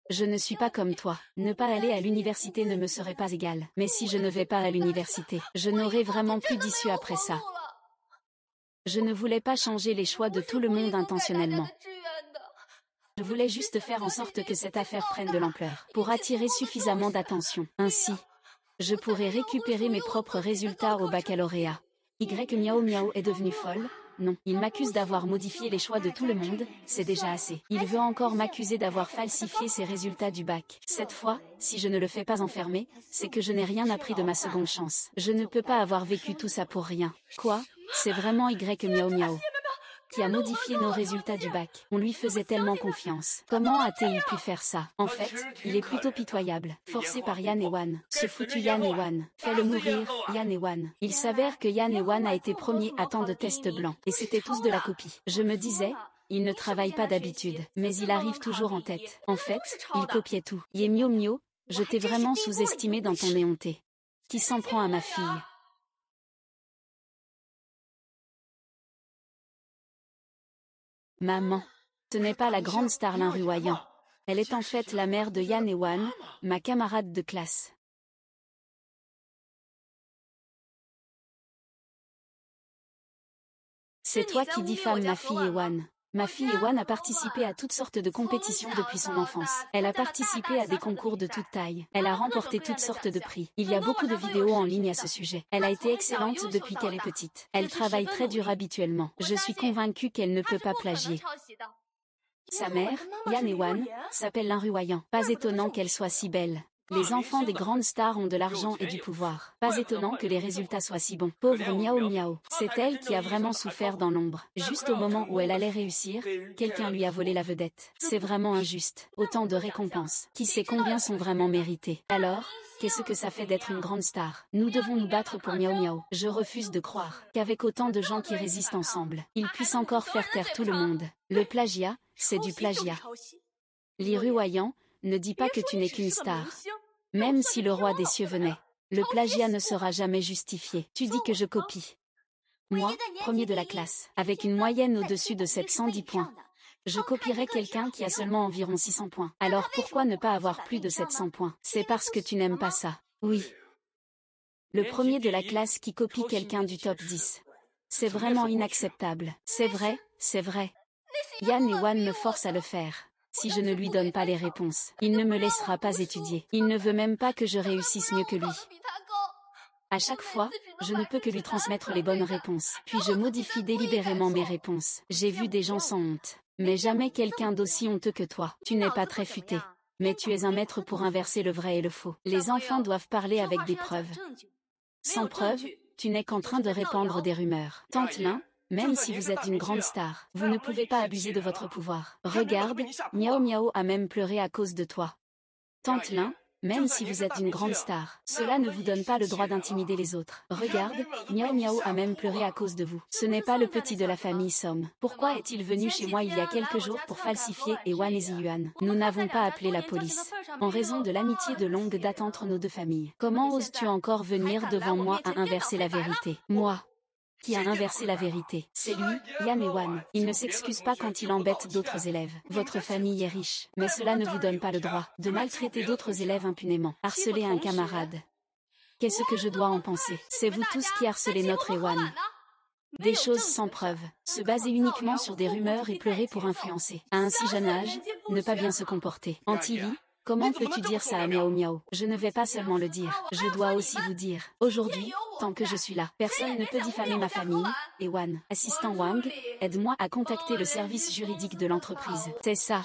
Je ne suis pas comme toi. Ne pas aller à l'université ne me serait pas égal. Mais si je ne vais pas à l'université, je n'aurai vraiment plus d'issue après ça. Je ne voulais pas changer les choix de tout le monde intentionnellement. Je voulais juste faire en sorte que cette affaire prenne de l'ampleur, pour attirer suffisamment d'attention. Ainsi, je pourrais récupérer mes propres résultats au baccalauréat. Y Miao Miao est devenu folle. Non, il m'accuse d'avoir modifié les choix de tout le monde, c'est déjà assez. Il veut encore m'accuser d'avoir falsifié ses résultats du bac. Cette fois, si je ne le fais pas enfermer, c'est que je n'ai rien appris de ma seconde chance. Je ne peux pas avoir vécu tout ça pour rien. Quoi? C'est vraiment Y Miao Miao qui a modifié nos résultats du bac. On lui faisait tellement confiance. Comment a-t-il pu faire ça? En fait, il est plutôt pitoyable. Forcé par Yan Ewan. Ce foutu Yan Ewan. Fais-le mourir, Yan Ewan. Il s'avère que Yan Ewan a été premier à tant de tests blancs. Et c'était tous de la copie. Je me disais, il ne travaille pas d'habitude. Mais il arrive toujours en tête. En fait, il copiait tout. Ye Mio Mio, je t'ai vraiment sous-estimé dans ton éhonté. Qui s'en prend à ma fille? Maman. Ce n'est pas la grande star Lin Ruoyan. Elle est en fait la mère de Yan Ewan, ma camarade de classe. C'est toi qui diffames ma fille Ewan. Ma fille Ewan a participé à toutes sortes de compétitions depuis son enfance. Elle a participé à des concours de toute taille. Elle a remporté toutes sortes de prix. Il y a beaucoup de vidéos en ligne à ce sujet. Elle a été excellente depuis qu'elle est petite. Elle travaille très dur habituellement. Je suis convaincue qu'elle ne peut pas plagier. Sa mère, Yan Ewan, s'appelle Lin Ruoyan. Pas étonnant qu'elle soit si belle. Les enfants des grandes stars ont de l'argent et du pouvoir. Pas étonnant que les résultats soient si bons. Pauvre Miao Miao. C'est elle qui a vraiment souffert dans l'ombre. Juste au moment où elle allait réussir, quelqu'un lui a volé la vedette. C'est vraiment injuste. Autant de récompenses. Qui sait combien sont vraiment méritées. Alors, qu'est-ce que ça fait d'être une grande star? Nous devons nous battre pour Miao Miao. Je refuse de croire qu'avec autant de gens qui résistent ensemble, ils puissent encore faire taire tout le monde. Le plagiat, c'est du plagiat. Li Ruoyan, ne dis pas que tu n'es qu'une star. Même si le roi des cieux venait, le plagiat ne sera jamais justifié. Tu dis que je copie. Moi, premier de la classe, avec une moyenne au-dessus de 710 points. Je copierais quelqu'un qui a seulement environ 600 points. Alors pourquoi ne pas avoir plus de 700 points? C'est parce que tu n'aimes pas ça. Oui. Le premier de la classe qui copie quelqu'un du top 10. C'est vraiment inacceptable. C'est vrai, c'est vrai. Yan Ewan me force à le faire. Si je ne lui donne pas les réponses, il ne me laissera pas étudier. Il ne veut même pas que je réussisse mieux que lui. À chaque fois, je ne peux que lui transmettre les bonnes réponses. Puis je modifie délibérément mes réponses. J'ai vu des gens sans honte. Mais jamais quelqu'un d'aussi honteux que toi. Tu n'es pas très futé. Mais tu es un maître pour inverser le vrai et le faux. Les enfants doivent parler avec des preuves. Sans preuve, tu n'es qu'en train de répandre des rumeurs. Tante Lin, même si vous êtes une grande star, vous ne pouvez pas abuser de votre pouvoir. Regarde, Miao Miao a même pleuré à cause de toi. Tante Lin, même si vous êtes une grande star, cela ne vous donne pas le droit d'intimider les autres. Regarde, Miao Miao a même pleuré à cause de vous. Ce n'est pas le petit de la famille Somme. Pourquoi est-il venu chez moi il y a quelques jours pour falsifier Ewan et Ziyuan? Nous n'avons pas appelé la police. En raison de l'amitié de longue date entre nos deux familles. Comment oses-tu encore venir devant moi à inverser la vérité? Moi qui a inversé la vérité. C'est lui, Yan Ewan. Il ne s'excuse pas quand il embête d'autres élèves. Votre famille est riche, mais cela ne vous donne pas le droit de maltraiter d'autres élèves impunément. Harceler un camarade. Qu'est-ce que je dois en penser? C'est vous tous qui harcelez notre Ewan. Des choses sans preuve, se baser uniquement sur des rumeurs et pleurer pour influencer. À un si jeune âge, ne pas bien se comporter. Antilly, comment peux-tu dire ça à Miao Miao? Je ne vais pas seulement le dire, je dois aussi vous dire. Aujourd'hui, tant que je suis là, personne ne peut diffamer ma famille. Ewan, assistant Wang, aide-moi à contacter le service juridique de l'entreprise. C'est ça.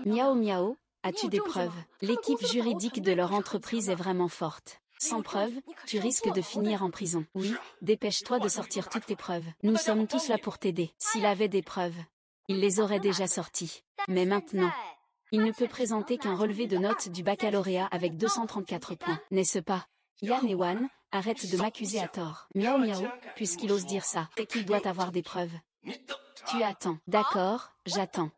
Miao Miao, as-tu des preuves? L'équipe juridique de leur entreprise est vraiment forte. Sans preuve, tu risques de finir en prison. Oui, dépêche-toi de sortir toutes tes preuves. Nous sommes tous là pour t'aider. S'il avait des preuves, il les aurait déjà sorties. Mais maintenant, Il ne peut présenter qu'un relevé de notes du baccalauréat avec 234 points, n'est-ce pas? Yan et Wan, arrête de m'accuser à tort. Miao Miao, puisqu'il ose dire ça, c'est qu'il doit avoir des preuves. Tu attends. D'accord, j'attends.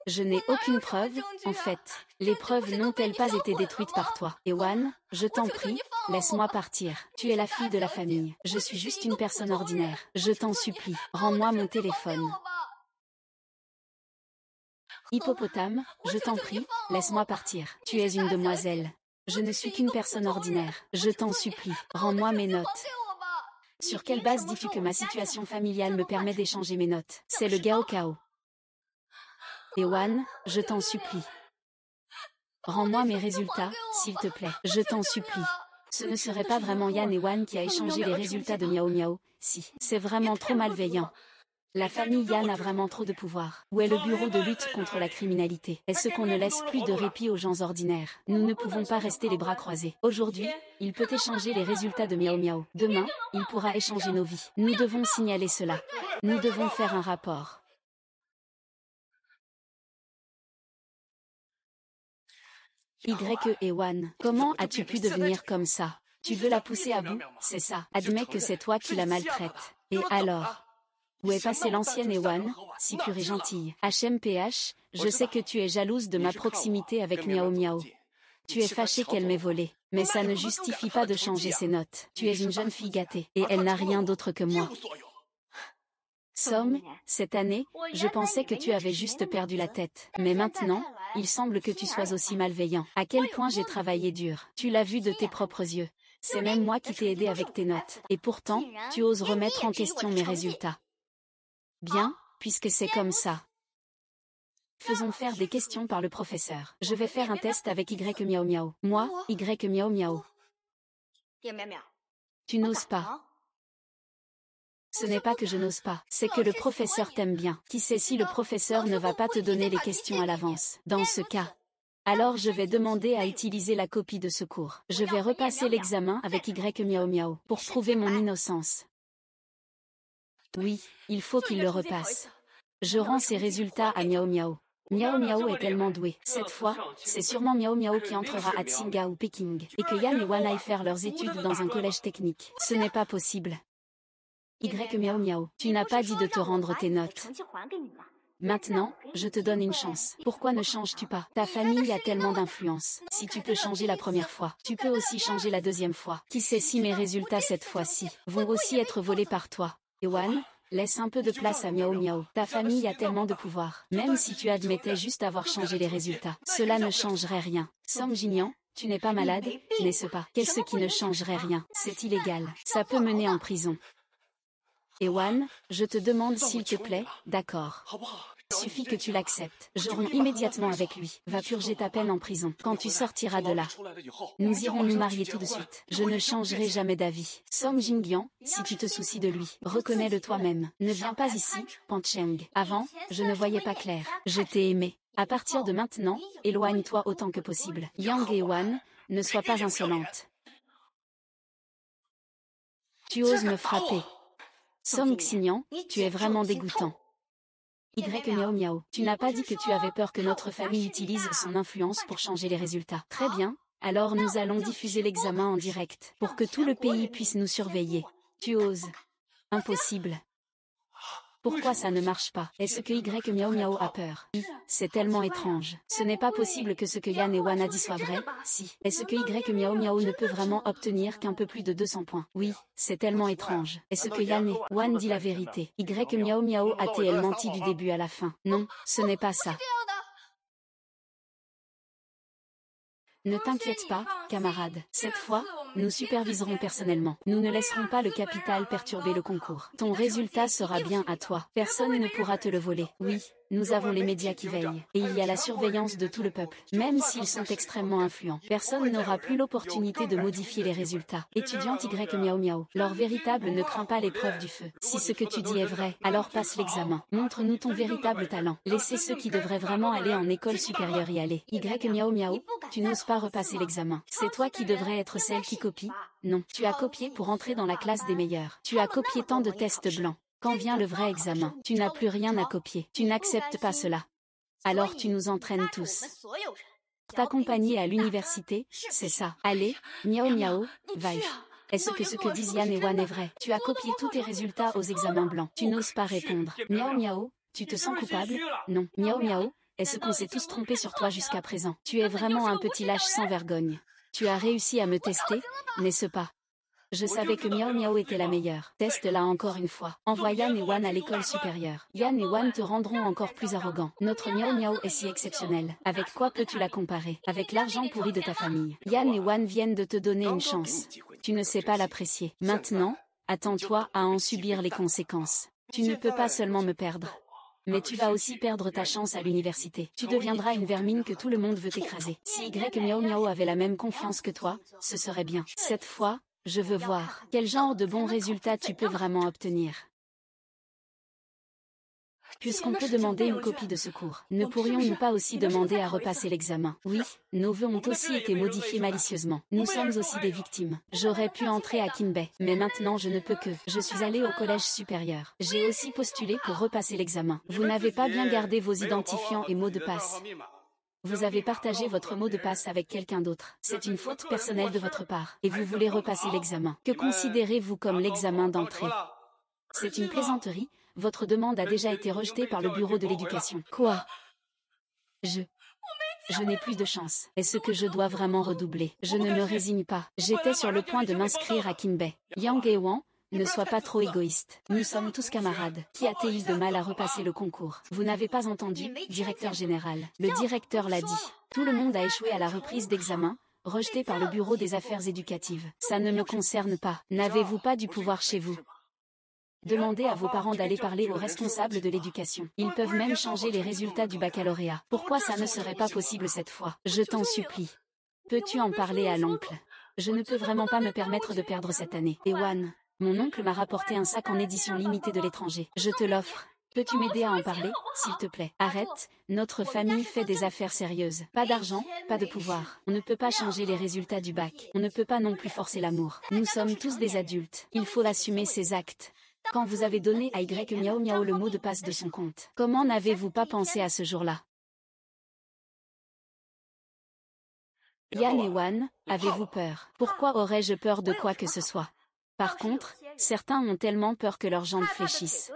Je n'ai aucune preuve, en fait. Les preuves n'ont-elles pas été détruites par toi? Et Wan, je t'en prie, laisse-moi partir. Tu es la fille de la famille. Je suis juste une personne ordinaire. Je t'en supplie, rends-moi mon téléphone. Hippopotame, je t'en prie, laisse-moi partir. Tu es une demoiselle. Je ne suis qu'une personne ordinaire. Je t'en supplie, rends-moi mes notes. Sur quelle base dis-tu que ma situation familiale me permet d'échanger mes notes? C'est le Gaokao. Et Wan, je t'en supplie. Rends-moi mes résultats, s'il te plaît. Je t'en supplie. Ce ne serait pas vraiment Yan et Wan qui a échangé les résultats de Miao Miao, si. C'est vraiment trop malveillant. La famille Yan a vraiment trop de pouvoir. Où est le bureau de lutte contre la criminalité? Est-ce qu'on ne laisse plus de répit aux gens ordinaires? Nous ne pouvons pas rester les bras croisés. Aujourd'hui, il peut échanger les résultats de Miao Miao. Demain, il pourra échanger nos vies. Nous devons signaler cela. Nous devons faire un rapport. Y et Wan, comment as-tu pu devenir comme ça? Tu veux la pousser à bout, c'est ça. Admets que c'est toi qui la maltraites. Et alors? Où est passée l'ancienne Ewan, si pure et gentille? HMPH, je sais que tu es jalouse de ma proximité avec Miao Miao. Tu es fâchée qu'elle m'ait volé, mais ça ne justifie pas de changer ses notes. Tu es une jeune fille gâtée, et elle n'a rien d'autre que moi. Somme, cette année, je pensais que tu avais juste perdu la tête. Mais maintenant, il semble que tu sois aussi malveillant. À quel point j'ai travaillé dur. Tu l'as vu de tes propres yeux. C'est même moi qui t'ai aidé avec tes notes. Et pourtant, tu oses remettre en question mes résultats. Bien, puisque c'est comme ça. Faisons faire des questions par le professeur. Je vais faire un test avec Y Miao Miao. Moi, Y Miao Miao. Tu n'oses pas. Ce n'est pas que je n'ose pas, c'est que le professeur t'aime bien. Qui sait si le professeur ne va pas te donner les questions à l'avance. Dans ce cas, alors je vais demander à utiliser la copie de secours. Je vais repasser l'examen avec Y Miao Miao pour prouver mon innocence. Oui, il faut qu'il le repasse. Je rends ses résultats à Miao Miao. Miao Miao est tellement doué. Cette fois, c'est sûrement Miao Miao qui entrera à Tsinga ou Pékin, et que Yan et Wan aillent faire leurs études dans un collège technique. Ce n'est pas possible. Y Miao Miao, tu n'as pas dit de te rendre tes notes. Maintenant, je te donne une chance. Pourquoi ne changes-tu pas? Ta famille a tellement d'influence. Si tu peux changer la première fois, tu peux aussi changer la deuxième fois. Qui sait si mes résultats cette fois-ci vont aussi être volés par toi? Ewan, laisse un peu de place à Miao Miao. Ta famille a tellement de pouvoir. Même si tu admettais juste avoir changé les résultats, cela ne changerait rien. Song Jingyan, tu n'es pas malade, n'est-ce pas? Qu'est-ce qui ne changerait rien? C'est illégal. Ça peut mener en prison. Ewan, je te demande s'il te plaît, d'accord. Suffit que tu l'acceptes. Je romps immédiatement avec lui. Va purger ta peine en prison. Quand tu sortiras de là, nous irons nous marier tout de suite. Je ne changerai jamais d'avis. Song Jingyan, si tu te soucies de lui, reconnais-le toi-même. Ne viens pas ici, Pan Cheng. Avant, je ne voyais pas clair. Je t'ai aimé. À partir de maintenant, éloigne-toi autant que possible. Yang et Wan, ne sois pas insolente. Tu oses me frapper. Song Xinyan, tu es vraiment dégoûtant. Y Miao Miao, tu n'as pas dit que tu avais peur que notre famille utilise son influence pour changer les résultats. Très bien, alors nous allons diffuser l'examen en direct, pour que tout le pays puisse nous surveiller. Tu oses. Impossible. Pourquoi ça ne marche pas? Est-ce que Y Miao Miao a peur? Oui, c'est tellement étrange. Ce n'est pas possible que ce que Yan et Wan a dit soit vrai. Si. Est-ce que Y Miao Miao ne peut vraiment obtenir qu'un peu plus de 200 points? Oui, c'est tellement étrange. Est-ce que Yan et Wan dit la vérité? Y Miao Miao a-t-elle menti du début à la fin? Non, ce n'est pas ça. Ne t'inquiète pas, camarade. Cette fois, nous superviserons personnellement. Nous ne laisserons pas le capital perturber le concours. Ton résultat sera bien à toi. Personne ne pourra te le voler. Oui, nous avons les médias qui veillent. Et il y a la surveillance de tout le peuple. Même s'ils sont extrêmement influents, personne n'aura plus l'opportunité de modifier les résultats. Étudiante Y Miao Miao, leur véritable ne craint pas l'épreuve du feu. Si ce que tu dis est vrai, alors passe l'examen. Montre-nous ton véritable talent. Laissez ceux qui devraient vraiment aller en école supérieure y aller. Y Miao Miao, tu n'oses pas repasser l'examen. C'est toi qui devrais être celle qui copie. Non, tu as copié pour entrer dans la classe des meilleurs. Tu as copié tant de tests blancs. Quand vient le vrai examen, tu n'as plus rien à copier. Tu n'acceptes pas cela. Alors tu nous entraînes tous. T'accompagner à l'université, c'est ça. Allez, miao miao, vaille. Est-ce que ce que disent Yan et Wan est vrai? Tu as copié tous tes résultats aux examens blancs. Tu n'oses pas répondre. Miao miao, tu te sens coupable? Non. Miao miao, est-ce qu'on s'est tous trompés sur toi jusqu'à présent? Tu es vraiment un petit lâche sans vergogne. Tu as réussi à me tester, n'est-ce pas? Je savais que Miao Miao était la meilleure. Teste-la encore une fois. Envoie Yan et Wan à l'école supérieure. Yan et Wan te rendront encore plus arrogant. Notre Miao Miao est si exceptionnel. Avec quoi peux-tu la comparer? Avec l'argent pourri de ta famille. Yan et Wan viennent de te donner une chance. Tu ne sais pas l'apprécier. Maintenant, attends-toi à en subir les conséquences. Tu ne peux pas seulement me perdre. Mais tu vas aussi perdre ta chance à l'université. Tu deviendras une vermine que tout le monde veut écraser. Si Y Miao Miao avait la même confiance que toi, ce serait bien. Cette fois, je veux voir quel genre de bons résultats tu peux vraiment obtenir. Puisqu'on peut demander une copie de secours, ne pourrions-nous pas aussi demander à repasser l'examen? Oui, nos vœux ont aussi été modifiés malicieusement. Nous sommes aussi des victimes. J'aurais pu entrer à Kinbei, mais maintenant je ne peux que. Je suis allée au collège supérieur. J'ai aussi postulé pour repasser l'examen. Vous n'avez pas bien gardé vos identifiants et mots de passe. Vous avez partagé votre mot de passe avec quelqu'un d'autre. C'est une faute personnelle de votre part. Et vous voulez repasser l'examen. Que considérez-vous comme l'examen d'entrée? C'est une plaisanterie. Votre demande a déjà été rejetée par le bureau de l'éducation. Quoi? Je n'ai plus de chance. Est-ce que je dois vraiment redoubler? Je ne me résigne pas. J'étais sur le point de m'inscrire à Kinbei. Yang et Wan, ne sois pas trop égoïste. Nous sommes tous camarades. Qui a-t-il de mal à repasser le concours? Vous n'avez pas entendu, directeur général. Le directeur l'a dit. Tout le monde a échoué à la reprise d'examen, rejeté par le bureau des affaires éducatives. Ça ne me concerne pas. N'avez-vous pas du pouvoir chez vous? Demandez à vos parents d'aller parler aux responsables de l'éducation. Ils peuvent même changer les résultats du baccalauréat. Pourquoi ça ne serait pas possible cette fois? Je t'en supplie. Peux-tu en parler à l'oncle? Je ne peux vraiment pas me permettre de perdre cette année. Et Wan, mon oncle m'a rapporté un sac en édition limitée de l'étranger. Je te l'offre. Peux-tu m'aider à en parler, s'il te plaît? Arrête, notre famille fait des affaires sérieuses. Pas d'argent, pas de pouvoir. On ne peut pas changer les résultats du bac. On ne peut pas non plus forcer l'amour. Nous sommes tous des adultes. Il faut assumer ses actes. Quand vous avez donné à Y Miao Miao le mot de passe de son compte, comment n'avez-vous pas pensé à ce jour-là? Yan et Wan, avez-vous peur? Pourquoi aurais-je peur de quoi que ce soit? Par contre, certains ont tellement peur que leurs jambes fléchissent.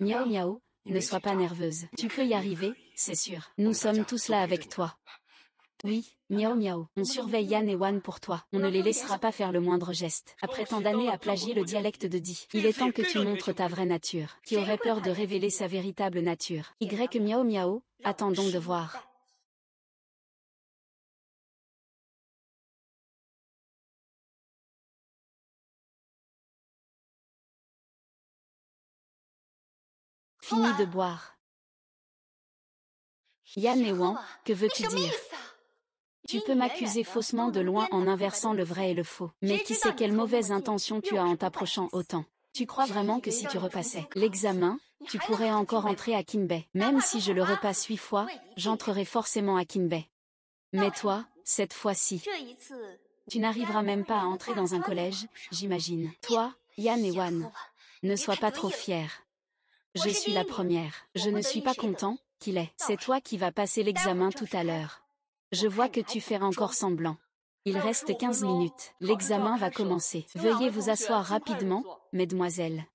Miao Miao, ne sois pas nerveuse. Tu peux y arriver, c'est sûr. Nous sommes tous là avec toi. Oui, Miao Miao, on surveille Yan et Wan pour toi. On ne les laissera pas faire le moindre geste. Après tant d'années à plagier le dialecte de Di, il est temps que tu montres ta vraie nature. Qui aurait peur de révéler sa véritable nature? Y Miao Miao, attendons de voir. Fini de boire. Yan et Wan, que veux-tu dire? Tu peux m'accuser faussement de loin en inversant le vrai et le faux. Mais qui sait quelle mauvaise intention tu as en t'approchant autant? Tu crois vraiment que si tu repassais l'examen, tu pourrais encore entrer à Kinbei? Même si je le repasse 8 fois, j'entrerai forcément à Kinbei. Mais toi, cette fois-ci, tu n'arriveras même pas à entrer dans un collège, j'imagine. Toi, Yan et Wan, ne sois pas trop fiers. Je suis la première. Je ne suis pas content qu'il est. C'est toi qui vas passer l'examen tout à l'heure. Je vois que tu fais encore semblant. Il reste 15 minutes. L'examen va commencer. Veuillez vous asseoir rapidement, mesdemoiselles.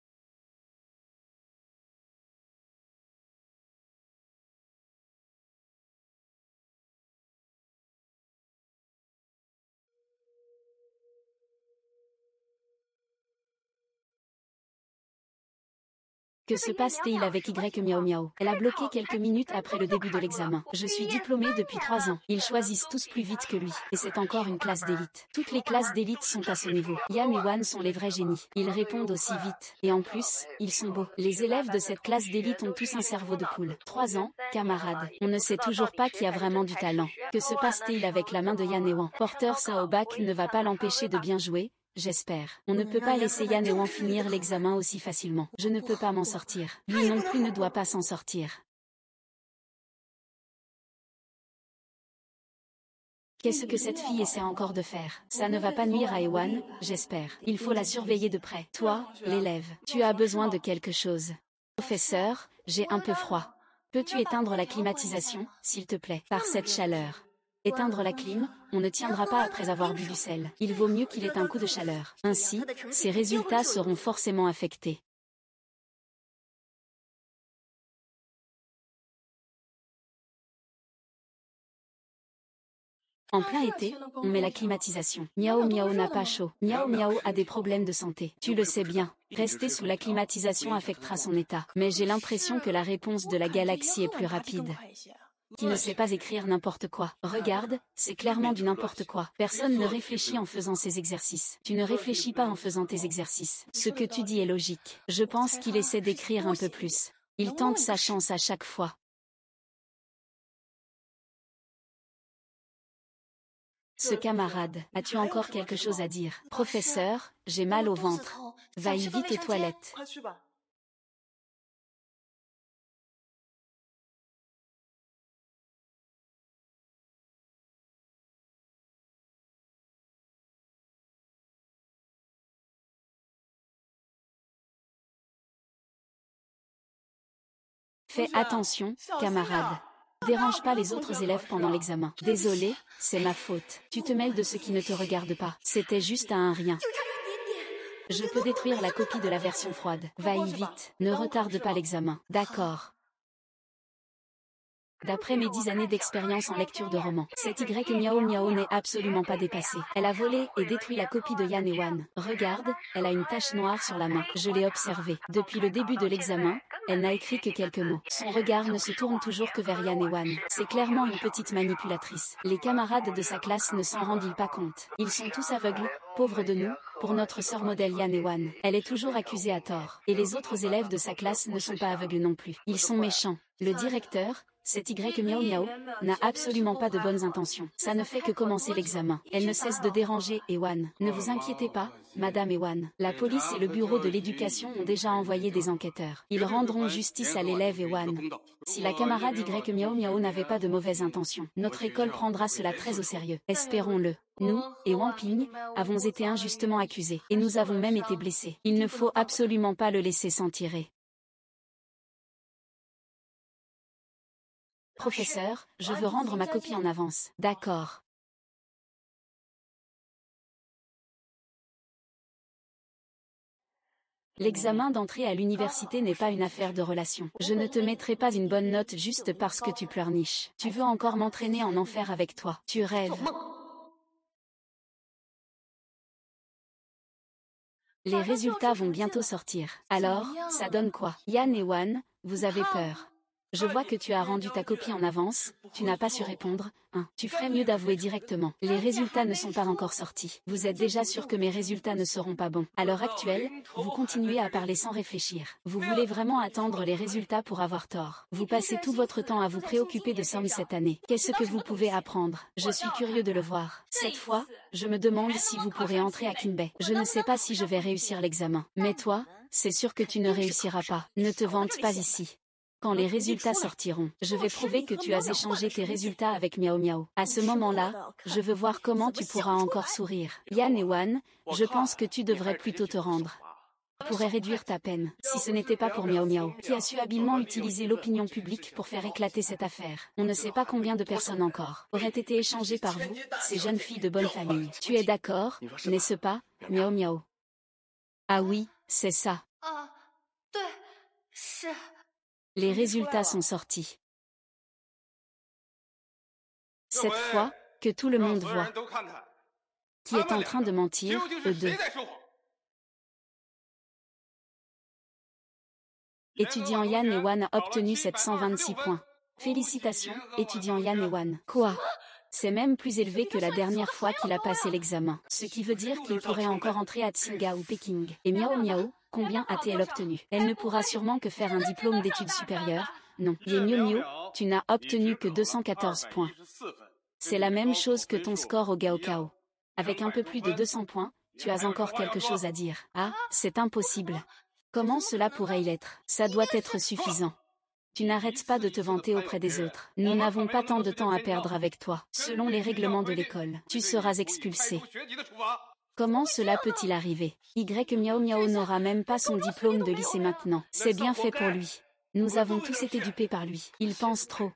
Que se passe-t-il avec Y Miao Miao? Elle a bloqué quelques minutes après le début de l'examen. Je suis diplômée depuis 3 ans. Ils choisissent tous plus vite que lui. Et c'est encore une classe d'élite. Toutes les classes d'élite sont à ce niveau. Yan et Wan sont les vrais génies. Ils répondent aussi vite. Et en plus, ils sont beaux. Les élèves de cette classe d'élite ont tous un cerveau de poule. 3 ans, camarades. On ne sait toujours pas qui a vraiment du talent. Que se passe-t-il avec la main de Yan et Wan? Porteur ça au bac ne va pas l'empêcher de bien jouer. J'espère. On ne peut pas laisser Yan et Wan finir l'examen aussi facilement. Je ne peux pas m'en sortir. Lui non plus ne doit pas s'en sortir. Qu'est-ce que cette fille essaie encore de faire? Ça ne va pas nuire à Ewan, j'espère. Il faut la surveiller de près. Toi, l'élève, tu as besoin de quelque chose. Professeur, j'ai un peu froid. Peux-tu éteindre la climatisation, s'il te plaît, par cette chaleur? Éteindre la clim, on ne tiendra pas après avoir bu du sel. Il vaut mieux qu'il ait un coup de chaleur. Ainsi, ses résultats seront forcément affectés. En plein été, on met la climatisation. Miao Miao n'a pas chaud. Miao Miao a des problèmes de santé. Tu le sais bien. Rester sous la climatisation affectera son état. Mais j'ai l'impression que la réponse de la galaxie est plus rapide. Qui ne sait pas écrire n'importe quoi. Regarde, c'est clairement du n'importe quoi. Personne ne réfléchit en faisant ses exercices. Tu ne réfléchis pas en faisant tes exercices. Ce que tu dis est logique. Je pense qu'il essaie d'écrire un peu plus. Il tente sa chance à chaque fois. Ce camarade, as-tu encore quelque chose à dire? Professeur, j'ai mal au ventre. Va-y vite aux toilettes. Fais attention, camarade. Dérange pas les autres élèves pendant l'examen. Désolé, c'est ma faute. Tu te mêles de ce qui ne te regarde pas. C'était juste à un rien. Je peux détruire la copie de la version froide. Va-y vite, ne retarde pas l'examen. D'accord. D'après mes 10 années d'expérience en lecture de romans, cette Y Miao Miao n'est absolument pas dépassée. Elle a volé et détruit la copie de Yan et Wan. Regarde, elle a une tache noire sur la main. Je l'ai observée. Depuis le début de l'examen, elle n'a écrit que quelques mots. Son regard ne se tourne toujours que vers Yan et Wan. C'est clairement une petite manipulatrice. Les camarades de sa classe ne s'en rendent-ils pas compte? Ils sont tous aveugles, pauvres de nous, pour notre sœur modèle Yan et Wan. Elle est toujours accusée à tort. Et les autres élèves de sa classe ne sont pas aveugles non plus. Ils sont méchants. Le directeur, cette Y Miao Miao, n'a absolument pas de bonnes intentions. Ça ne fait que commencer l'examen. Elle ne cesse de déranger Ewan. Ne vous inquiétez pas, Madame Ewan. La police et le bureau de l'éducation ont déjà envoyé des enquêteurs. Ils rendront justice à l'élève Ewan. Si la camarade Y Miao Miao n'avait pas de mauvaises intentions, notre école prendra cela très au sérieux. Espérons-le. Nous, et Wang Ping, avons été injustement accusés. Et nous avons même été blessés. Il ne faut absolument pas le laisser s'en tirer. Professeur, je veux rendre ma copie en avance. D'accord. L'examen d'entrée à l'université n'est pas une affaire de relation. Je ne te mettrai pas une bonne note juste parce que tu pleurniches. Tu veux encore m'entraîner en enfer avec toi. Tu rêves. Les résultats vont bientôt sortir. Alors, ça donne quoi? Yan et Wan, vous avez peur. Je vois que tu as rendu ta copie en avance, tu n'as pas su répondre, hein. Tu ferais mieux d'avouer directement. Les résultats ne sont pas encore sortis. Vous êtes déjà sûr que mes résultats ne seront pas bons. À l'heure actuelle, vous continuez à parler sans réfléchir. Vous voulez vraiment attendre les résultats pour avoir tort. Vous passez tout votre temps à vous préoccuper de sommes cette année. Qu'est-ce que vous pouvez apprendre? Je suis curieux de le voir. Cette fois, je me demande si vous pourrez entrer à Kinbei. Je ne sais pas si je vais réussir l'examen. Mais toi, c'est sûr que tu ne réussiras pas. Ne te vante pas ici. Quand les résultats sortiront, je vais prouver que tu as échangé tes résultats avec Miao Miao. À ce moment-là, je veux voir comment tu pourras encore sourire. Yan et Wan, je pense que tu devrais plutôt te rendre. Tu pourrais réduire ta peine, si ce n'était pas pour Miao Miao, qui a su habilement utiliser l'opinion publique pour faire éclater cette affaire. On ne sait pas combien de personnes encore auraient été échangées par vous, ces jeunes filles de bonne famille. Tu es d'accord, n'est-ce pas, Miao Miao? Ah oui, c'est ça. Les résultats sont sortis. Cette fois, que tout le monde voit. Qui est en train de mentir, eux deux. Étudiant Yan et Wan a obtenu 726 points. Félicitations, étudiant Yan et Wan. Quoi? C'est même plus élevé que la dernière fois qu'il a passé l'examen. Ce qui veut dire qu'il pourrait encore entrer à Tsinghua ou Pékin. Et Miao Miao, combien a-t-elle obtenu? Elle ne pourra sûrement que faire un diplôme d'études supérieures. Non. Ye Miao Miao, tu n'as obtenu que 214 points. C'est la même chose que ton score au Gaokao. Avec un peu plus de 200 points, tu as encore quelque chose à dire. Ah, c'est impossible. Comment cela pourrait-il être? Ça doit être suffisant. Tu n'arrêtes pas de te vanter auprès des autres. Nous n'avons pas tant de temps à perdre avec toi. Selon les règlements de l'école, tu seras expulsé. Comment cela peut-il arriver? Y Miao Miao n'aura même pas son diplôme de lycée maintenant. C'est bien fait pour lui. Nous avons tous été dupés par lui. Il pense trop.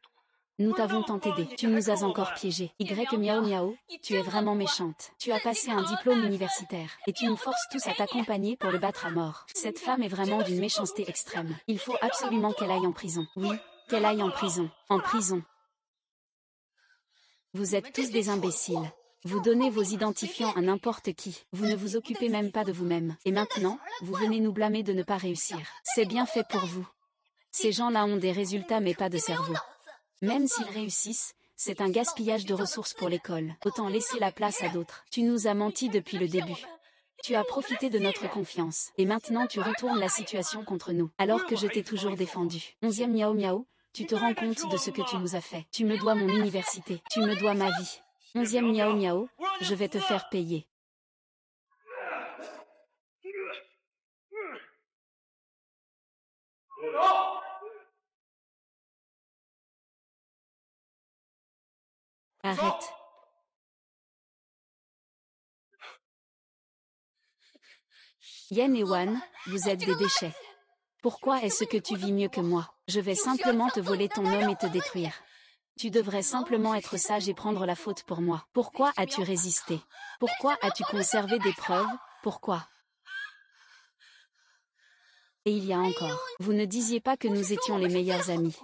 Nous t'avons tant aidé. Tu nous as encore piégés. Y Miao Miao, tu es vraiment méchante. Tu as passé un diplôme universitaire. Et tu nous forces tous à t'accompagner pour le battre à mort. Cette femme est vraiment d'une méchanceté extrême. Il faut absolument qu'elle aille en prison. Oui, qu'elle aille en prison. En prison. Vous êtes tous des imbéciles. Vous donnez vos identifiants à n'importe qui. Vous ne vous occupez même pas de vous-même. Et maintenant, vous venez nous blâmer de ne pas réussir. C'est bien fait pour vous. Ces gens-là ont des résultats mais pas de cerveau. Même s'ils réussissent, c'est un gaspillage de ressources pour l'école. Autant laisser la place à d'autres. Tu nous as menti depuis le début. Tu as profité de notre confiance. Et maintenant tu retournes la situation contre nous. Alors que je t'ai toujours défendu. 11e Miao Miao, tu te rends compte de ce que tu nous as fait. Tu me dois mon université. Tu me dois ma vie. 11e Miao Miao, je vais te faire payer. Arrête. Yen et Wan, vous êtes des déchets. Pourquoi est-ce que tu vis mieux que moi? Je vais simplement te voler ton homme et te détruire. Tu devrais simplement être sage et prendre la faute pour moi. Pourquoi as-tu résisté? Pourquoi as-tu conservé des preuves? Pourquoi? Et il y a encore. Vous ne disiez pas que nous étions les meilleurs amis.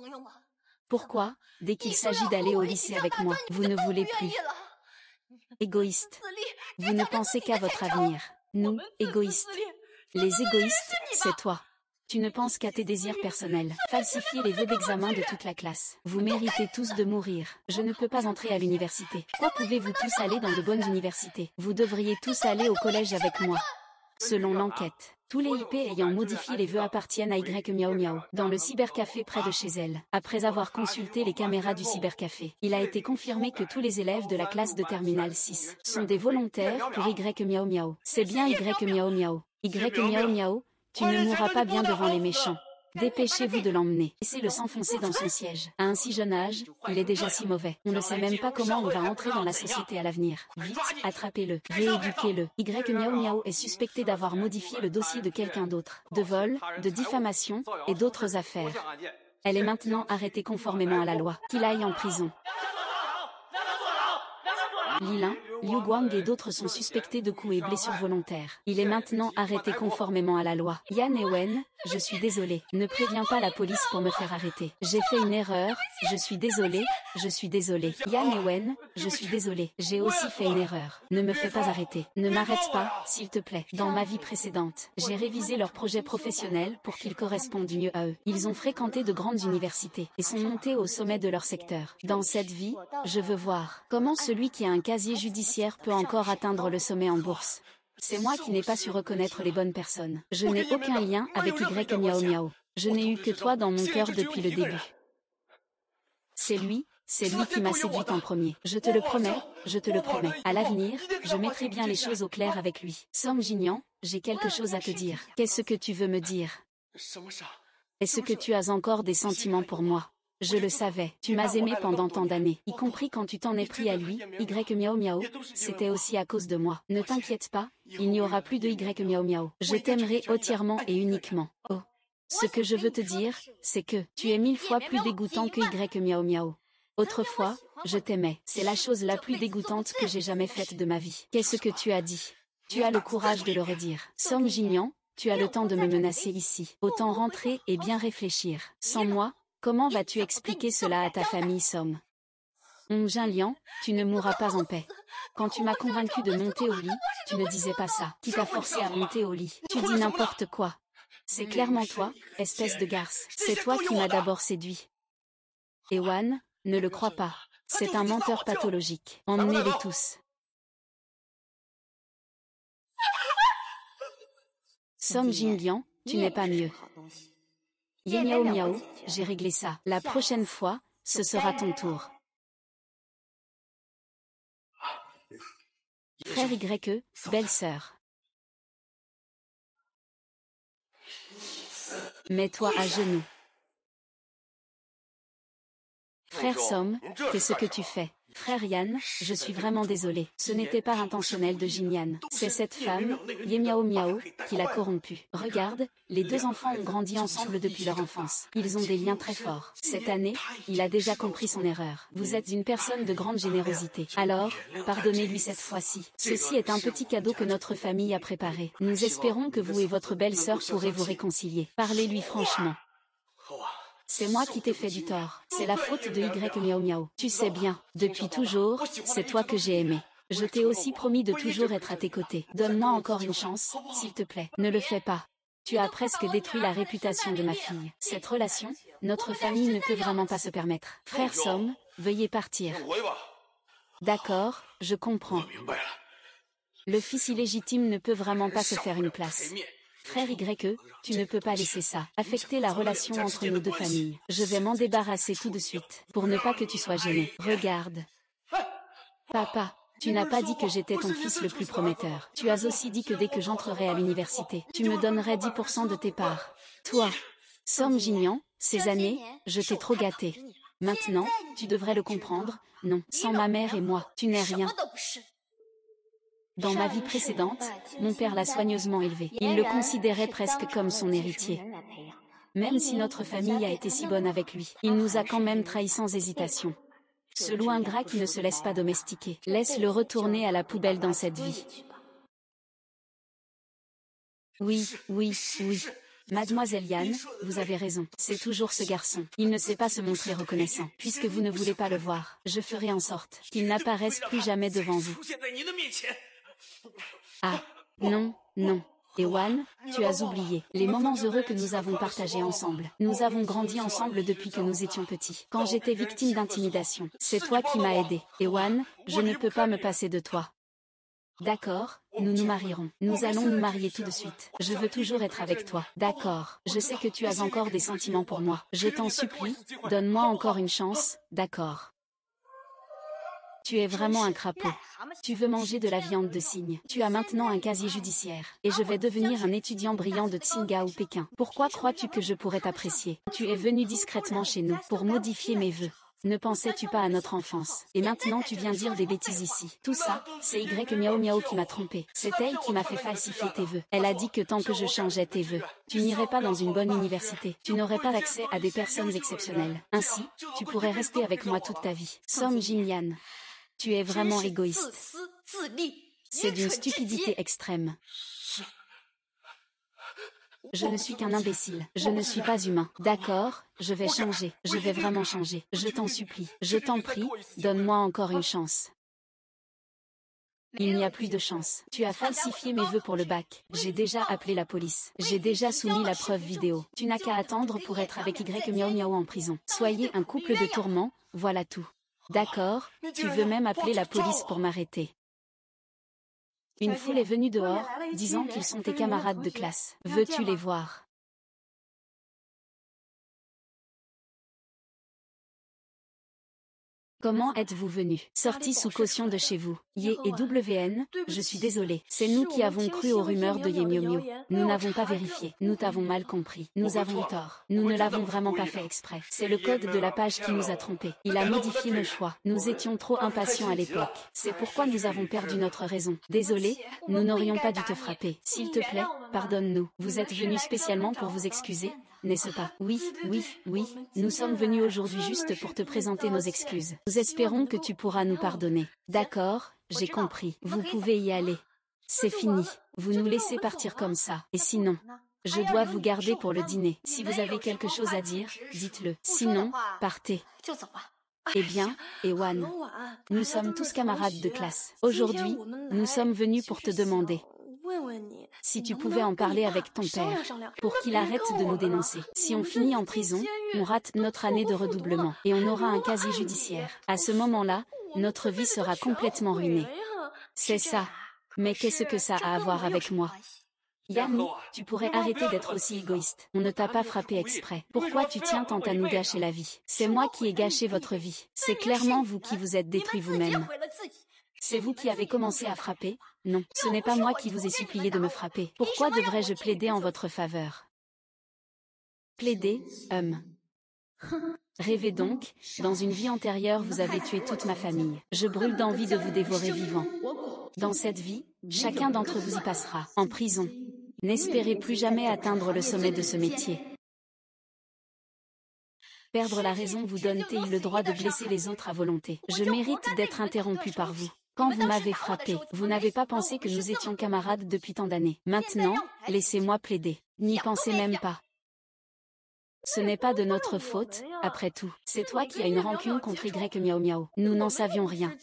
Pourquoi, dès qu'il s'agit d'aller au lycée avec moi, vous ne voulez plus? Égoïste. Vous ne pensez qu'à votre avenir. Nous, égoïstes. Les égoïstes, c'est toi. Tu ne penses qu'à tes désirs personnels. Falsifier les vœux d'examen de toute la classe. Vous méritez tous de mourir. Je ne peux pas entrer à l'université. Pourquoi pouvez-vous tous aller dans de bonnes universités? Vous devriez tous aller au collège avec moi. Selon l'enquête, tous les IP ayant modifié les vœux appartiennent à Y Miao Miao, dans le cybercafé près de chez elle. Après avoir consulté les caméras du cybercafé, il a été confirmé que tous les élèves de la classe de Terminal 6 sont des volontaires pour Y Miao Miao. C'est bien Y Miao Miao. Y Miao Miao, tu ne mourras pas bien devant les méchants. Dépêchez-vous de l'emmener. Laissez-le s'enfoncer dans son siège. À un si jeune âge, il est déjà si mauvais. On ne sait même pas comment on va entrer dans la société à l'avenir. Vite, attrapez-le. Rééduquez-le. Y Miao Miao est suspecté d'avoir modifié le dossier de quelqu'un d'autre. De vol, de diffamation, et d'autres affaires. Elle est maintenant arrêtée conformément à la loi. Qu'il aille en prison. Lilin, Liu Guang et d'autres sont suspectés de coups et blessures volontaires. Il est maintenant arrêté conformément à la loi. Yan et Wen, je suis désolé. Ne préviens pas la police pour me faire arrêter. J'ai fait une erreur, je suis désolé, je suis désolé. Yan et Wen, je suis désolé. J'ai aussi fait une erreur. Ne me fais pas arrêter. Ne m'arrête pas, s'il te plaît. Dans ma vie précédente, j'ai révisé leurs projets professionnels pour qu'ils correspondent mieux à eux. Ils ont fréquenté de grandes universités et sont montés au sommet de leur secteur. Dans cette vie, je veux voir comment celui qui a un casier judiciaire peut encore atteindre le sommet en bourse. C'est moi qui n'ai pas su reconnaître les bonnes personnes. Je n'ai aucun lien avec Y Miao Miao. Je n'ai eu que toi dans mon cœur depuis le début. C'est lui qui m'a séduite en premier. Je te le promets, je te le promets. À l'avenir, je mettrai bien les choses au clair avec lui. Song Jingyan, j'ai quelque chose à te dire. Qu'est-ce que tu veux me dire? Est-ce que tu as encore des sentiments pour moi? Je le savais, tu m'as aimé pendant tant d'années, y compris quand tu t'en es pris à lui, Y Miao Miao, c'était aussi à cause de moi. Ne t'inquiète pas, il n'y aura plus de Y Miao Miao. Je t'aimerai entièrement et uniquement. Oh. Ce que je veux te dire, c'est que tu es 1000 fois plus dégoûtant que Y Miao Miao. Autrefois, je t'aimais. C'est la chose la plus dégoûtante que j'ai jamais faite de ma vie. Qu'est-ce que tu as dit? Tu as le courage de le redire. Song Jingyan, tu as le temps de me menacer ici. Autant rentrer et bien réfléchir. Sans moi, comment vas-tu expliquer cela à ta famille, Song? Jinlian, tu ne mourras pas en paix. Quand tu m'as convaincu de monter au lit, tu ne disais pas ça. Qui t'a forcé à monter au lit? Tu dis n'importe quoi. C'est clairement toi, espèce de garce. C'est toi qui m'as d'abord séduit. Et Wan, ne le crois pas. C'est un menteur pathologique. Emmenez-les tous. Song Jinlian, tu n'es pas mieux. Ye Miao Miao, j'ai réglé ça. La prochaine fois, ce sera ton tour. Frère YE, belle-sœur. Mets-toi à genoux. Frère Som, qu'est-ce que tu fais? Frère Yan, je suis vraiment désolé. Ce n'était pas intentionnel de Jin Yan. C'est cette femme, Ye Miao Miao, qui l'a corrompu. Regarde, les deux enfants ont grandi ensemble depuis leur enfance. Ils ont des liens très forts. Cette année, il a déjà compris son erreur. Vous êtes une personne de grande générosité. Alors, pardonnez-lui cette fois-ci. Ceci est un petit cadeau que notre famille a préparé. Nous espérons que vous et votre belle-sœur pourrez vous réconcilier. Parlez-lui franchement. C'est moi qui t'ai fait du tort. C'est la faute de Y Miao Miao. Tu sais bien, depuis toujours, c'est toi que j'ai aimé. Je t'ai aussi promis de toujours être à tes côtés. Donne-moi encore une chance, s'il te plaît. Ne le fais pas. Tu as presque détruit la réputation de ma fille. Cette relation, notre famille ne peut vraiment pas se permettre. Frère Som, veuillez partir. D'accord, je comprends. Le fils illégitime ne peut vraiment pas se faire une place. Frère YE, tu ne peux pas laisser ça affecter la relation entre nos deux familles. Je vais m'en débarrasser tout de suite, pour ne pas que tu sois gêné. Regarde. Papa, tu n'as pas dit que j'étais ton fils le plus prometteur. Tu as aussi dit que dès que j'entrerai à l'université, tu me donnerais 10% de tes parts. Toi, Som Jinyan, ces années, je t'ai trop gâté. Maintenant, tu devrais le comprendre. Non, sans ma mère et moi, tu n'es rien. Dans ma vie précédente, mon père l'a soigneusement élevé. Il le considérait presque comme son héritier. Même si notre famille a été si bonne avec lui, il nous a quand même trahis sans hésitation. Ce loup ingrat qui ne se laisse pas domestiquer, laisse-le retourner à la poubelle dans cette vie. Oui, oui, oui. Mademoiselle Yan, vous avez raison, c'est toujours ce garçon. Il ne sait pas se montrer reconnaissant. Puisque vous ne voulez pas le voir, je ferai en sorte qu'il n'apparaisse plus jamais devant vous. Ah, non, non. Ewan, tu as oublié les moments heureux que nous avons partagés ensemble. Nous avons grandi ensemble depuis que nous étions petits. Quand j'étais victime d'intimidation, c'est toi qui m'as aidé. Ewan, je ne peux pas me passer de toi. D'accord, nous nous marierons. Nous allons nous marier tout de suite. Je veux toujours être avec toi. D'accord, je sais que tu as encore des sentiments pour moi. Je t'en supplie, donne-moi encore une chance, d'accord. Tu es vraiment un crapaud. Tu veux manger de la viande de cygne. Tu as maintenant un casier judiciaire. Et je vais devenir un étudiant brillant de Tsinga ou Pékin. Pourquoi crois-tu que je pourrais t'apprécier? Tu es venu discrètement chez nous pour modifier mes vœux. Ne pensais-tu pas à notre enfance? Et maintenant tu viens dire des bêtises ici. Tout ça, c'est Y Miao Miao qui m'a trompé. C'est elle qui m'a fait falsifier tes vœux. Elle a dit que tant que je changeais tes vœux, tu n'irais pas dans une bonne université. Tu n'aurais pas accès à des personnes exceptionnelles. Ainsi, tu pourrais rester avec moi toute ta vie. Som Jin Yan. Tu es vraiment égoïste. C'est d'une stupidité extrême. Je ne suis qu'un imbécile. Je ne suis pas humain. D'accord, je vais changer. Je vais vraiment changer. Je t'en supplie. Je t'en prie, donne-moi encore une chance. Il n'y a plus de chance. Tu as falsifié mes vœux pour le bac. J'ai déjà appelé la police. J'ai déjà soumis la preuve vidéo. Tu n'as qu'à attendre pour être avec Y Miao Miao en prison. Soyez un couple de tourments, voilà tout. D'accord, tu veux même appeler la police pour m'arrêter. Une foule est venue dehors, disant qu'ils sont tes camarades de classe. Veux-tu les voir? Comment êtes-vous venu? Sorti sous caution de chez vous. Ye et WN, je suis désolé. C'est nous qui avons cru aux rumeurs de Ye Miao Miao. Nous n'avons pas vérifié. Nous t'avons mal compris. Nous avons tort. Nous ne l'avons vraiment pas fait exprès. C'est le code de la page qui nous a trompés. Il a modifié nos choix. Nous étions trop impatients à l'époque. C'est pourquoi nous avons perdu notre raison. Désolé, nous n'aurions pas dû te frapper. S'il te plaît, pardonne-nous. Vous êtes venu spécialement pour vous excuser, n'est-ce pas? Oui, oui, oui. Nous sommes venus aujourd'hui juste pour te présenter nos excuses. Nous espérons que tu pourras nous pardonner. D'accord, j'ai compris. Vous pouvez y aller. C'est fini. Vous nous laissez partir comme ça. Et sinon, je dois vous garder pour le dîner. Si vous avez quelque chose à dire, dites-le. Sinon, partez. Eh bien, Ewan, nous sommes tous camarades de classe. Aujourd'hui, nous sommes venus pour te demander si tu pouvais en parler avec ton père, pour qu'il arrête de nous dénoncer. Si on finit en prison, on rate notre année de redoublement, et on aura un casier judiciaire. À ce moment-là, notre vie sera complètement ruinée. C'est ça. Mais qu'est-ce que ça a à voir avec moi? Yami, tu pourrais arrêter d'être aussi égoïste. On ne t'a pas frappé exprès. Pourquoi tu tiens tant à nous gâcher la vie? C'est moi qui ai gâché votre vie. C'est clairement vous qui vous êtes détruit vous-même. C'est vous qui avez commencé à frapper? Non, ce n'est pas moi qui vous ai supplié de me frapper. Pourquoi devrais-je plaider en votre faveur? Plaider, Rêvez donc, dans une vie antérieure vous avez tué toute ma famille. Je brûle d'envie de vous dévorer vivant. Dans cette vie, chacun d'entre vous y passera, en prison. N'espérez plus jamais atteindre le sommet de ce métier. Perdre la raison vous donne-t-il le droit de blesser les autres à volonté. Je mérite d'être interrompu par vous. Quand vous m'avez frappé, vous n'avez pas pensé que nous étions camarades depuis tant d'années. Maintenant, laissez-moi plaider. N'y pensez même pas. Ce n'est pas de notre faute, après tout. C'est toi qui as une rancune contre Y Miao Miao. Nous n'en savions rien.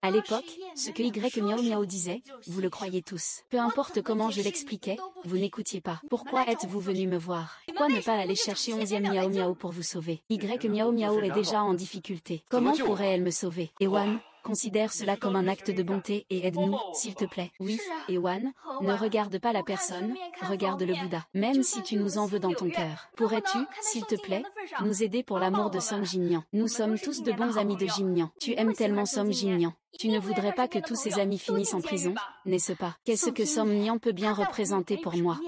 À l'époque, ce que Y Miao Miao disait, vous le croyez tous. Peu importe comment je l'expliquais, vous n'écoutiez pas. Pourquoi êtes-vous venu me voir? Pourquoi ne pas aller chercher 11e Miao Miao pour vous sauver? Y Miao Miao est déjà en difficulté. Comment pourrait-elle me sauver? Ewan, considère cela comme un acte de bonté et aide-nous, s'il te plaît. Oui, Ewan, ne regarde pas la personne, regarde le Bouddha. Même si tu nous en veux dans ton cœur. Pourrais-tu, s'il te plaît, nous aider pour l'amour de Song Jinyan? Nous sommes tous de bons amis de Jinyan. Tu aimes tellement Song Jinyan. Tu ne voudrais pas que tous ses amis finissent en prison, n'est-ce pas? Qu'est-ce que Song Jinyan peut bien représenter pour moi?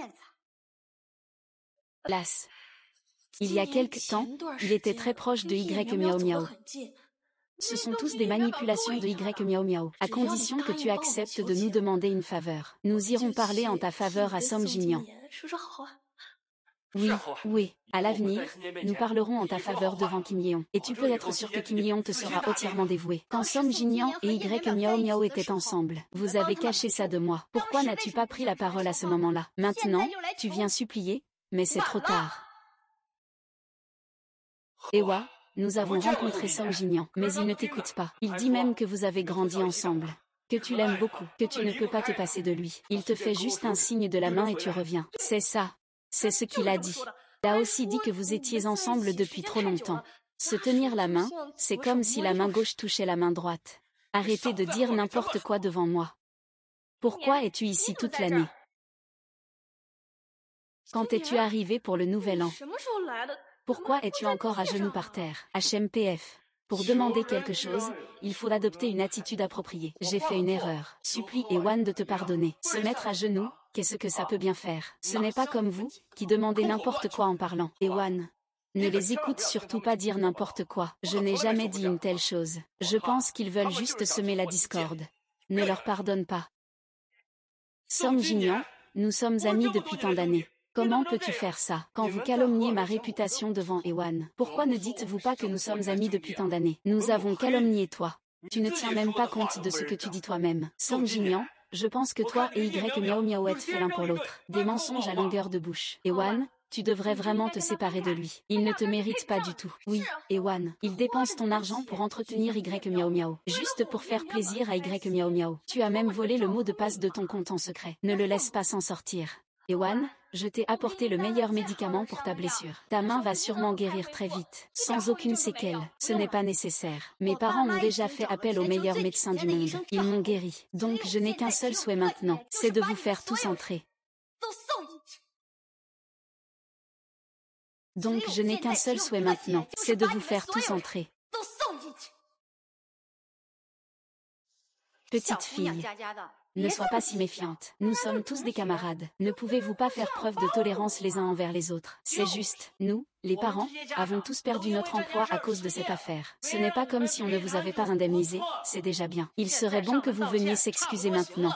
Las. Il y a quelque temps, il était très proche de Y Miao Miao. Ce sont tous des manipulations de Y Miao Miao, à condition que tu acceptes de nous demander une faveur. Nous irons parler en ta faveur à Song Jinyan. Oui, oui, à l'avenir, nous parlerons en ta faveur devant Kim Yeon. Et tu peux être sûr que Kim Yeon te sera entièrement dévoué. Quand Song Jinyan et Y Miao Miao étaient ensemble, vous avez caché ça de moi. Pourquoi n'as-tu pas pris la parole à ce moment-là? Maintenant, tu viens supplier, mais c'est trop tard. Ewa, nous avons rencontré Song Jinyan, mais il ne t'écoute pas. Il dit même que vous avez grandi ensemble. Que tu l'aimes beaucoup, que tu ne peux pas te passer de lui. Il te fait juste un signe de la main et tu reviens. C'est ça. C'est ce qu'il a dit. Il a aussi dit que vous étiez ensemble depuis trop longtemps. Se tenir la main, c'est comme si la main gauche touchait la main droite. Arrêtez de dire n'importe quoi devant moi. Pourquoi es-tu ici toute l'année? Quand es-tu arrivé pour le nouvel an? Pourquoi es-tu encore à genoux par terre? HMPF. Pour demander quelque chose, il faut adopter une attitude appropriée. J'ai fait une erreur. Supplie Ewan de te pardonner. Se mettre à genoux, qu'est-ce que ça peut bien faire? Ce n'est pas comme vous, qui demandez n'importe quoi en parlant. Ewan. Ne les écoute surtout pas dire n'importe quoi. Je n'ai jamais dit une telle chose. Je pense qu'ils veulent juste semer la discorde. Ne leur pardonne pas. Song Jinyan, nous sommes amis depuis tant d'années. Comment peux-tu faire ça, quand vous calomniez ma réputation devant Ewan? Pourquoi ne dites-vous pas que nous sommes amis depuis tant d'années? Nous avons calomnié toi. Tu ne tiens même pas compte de ce que tu dis toi-même. Song Jinyan, je pense que toi et Y Miao Miao êtes faits l'un pour l'autre. Des mensonges à longueur de bouche. Ewan, tu devrais vraiment te séparer de lui. Il ne te mérite pas du tout. Oui, Ewan, il dépense ton argent pour entretenir Y Miao Miao. Juste pour faire plaisir à Y Miao Miao. Tu as même volé le mot de passe de ton compte en secret. Ne le laisse pas s'en sortir. Ewan, je t'ai apporté le meilleur médicament pour ta blessure. Ta main va sûrement guérir très vite, sans aucune séquelle. Ce n'est pas nécessaire. Mes parents ont déjà fait appel aux meilleurs médecins du monde. Ils m'ont guéri. Donc je n'ai qu'un seul souhait maintenant, c'est de vous faire tous entrer. Donc je n'ai qu'un seul souhait maintenant, c'est de vous faire tous entrer. Petite fille. Ne sois pas si méfiante. Nous sommes tous des camarades. Ne pouvez-vous pas faire preuve de tolérance les uns envers les autres? C'est juste, nous, les parents, avons tous perdu notre emploi à cause de cette affaire. Ce n'est pas comme si on ne vous avait pas indemnisé, c'est déjà bien. Il serait bon que vous veniez s'excuser maintenant.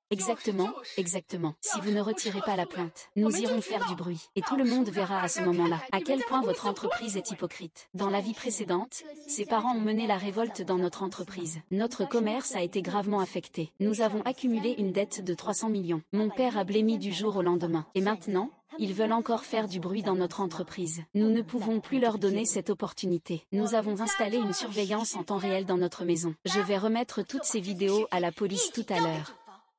Exactement, exactement. Si vous ne retirez pas la plainte, nous irons faire du bruit. Et tout le monde verra à ce moment-là à quel point votre entreprise est hypocrite. Dans la vie précédente, ses parents ont mené la révolte dans notre entreprise. Notre commerce a été gravement affecté. Nous avons accumulé une dette de 300 millions. Mon père a blêmi du jour au lendemain. Et maintenant, ils veulent encore faire du bruit dans notre entreprise. Nous ne pouvons plus leur donner cette opportunité. Nous avons installé une surveillance en temps réel dans notre maison. Je vais remettre toutes ces vidéos à la police tout à l'heure.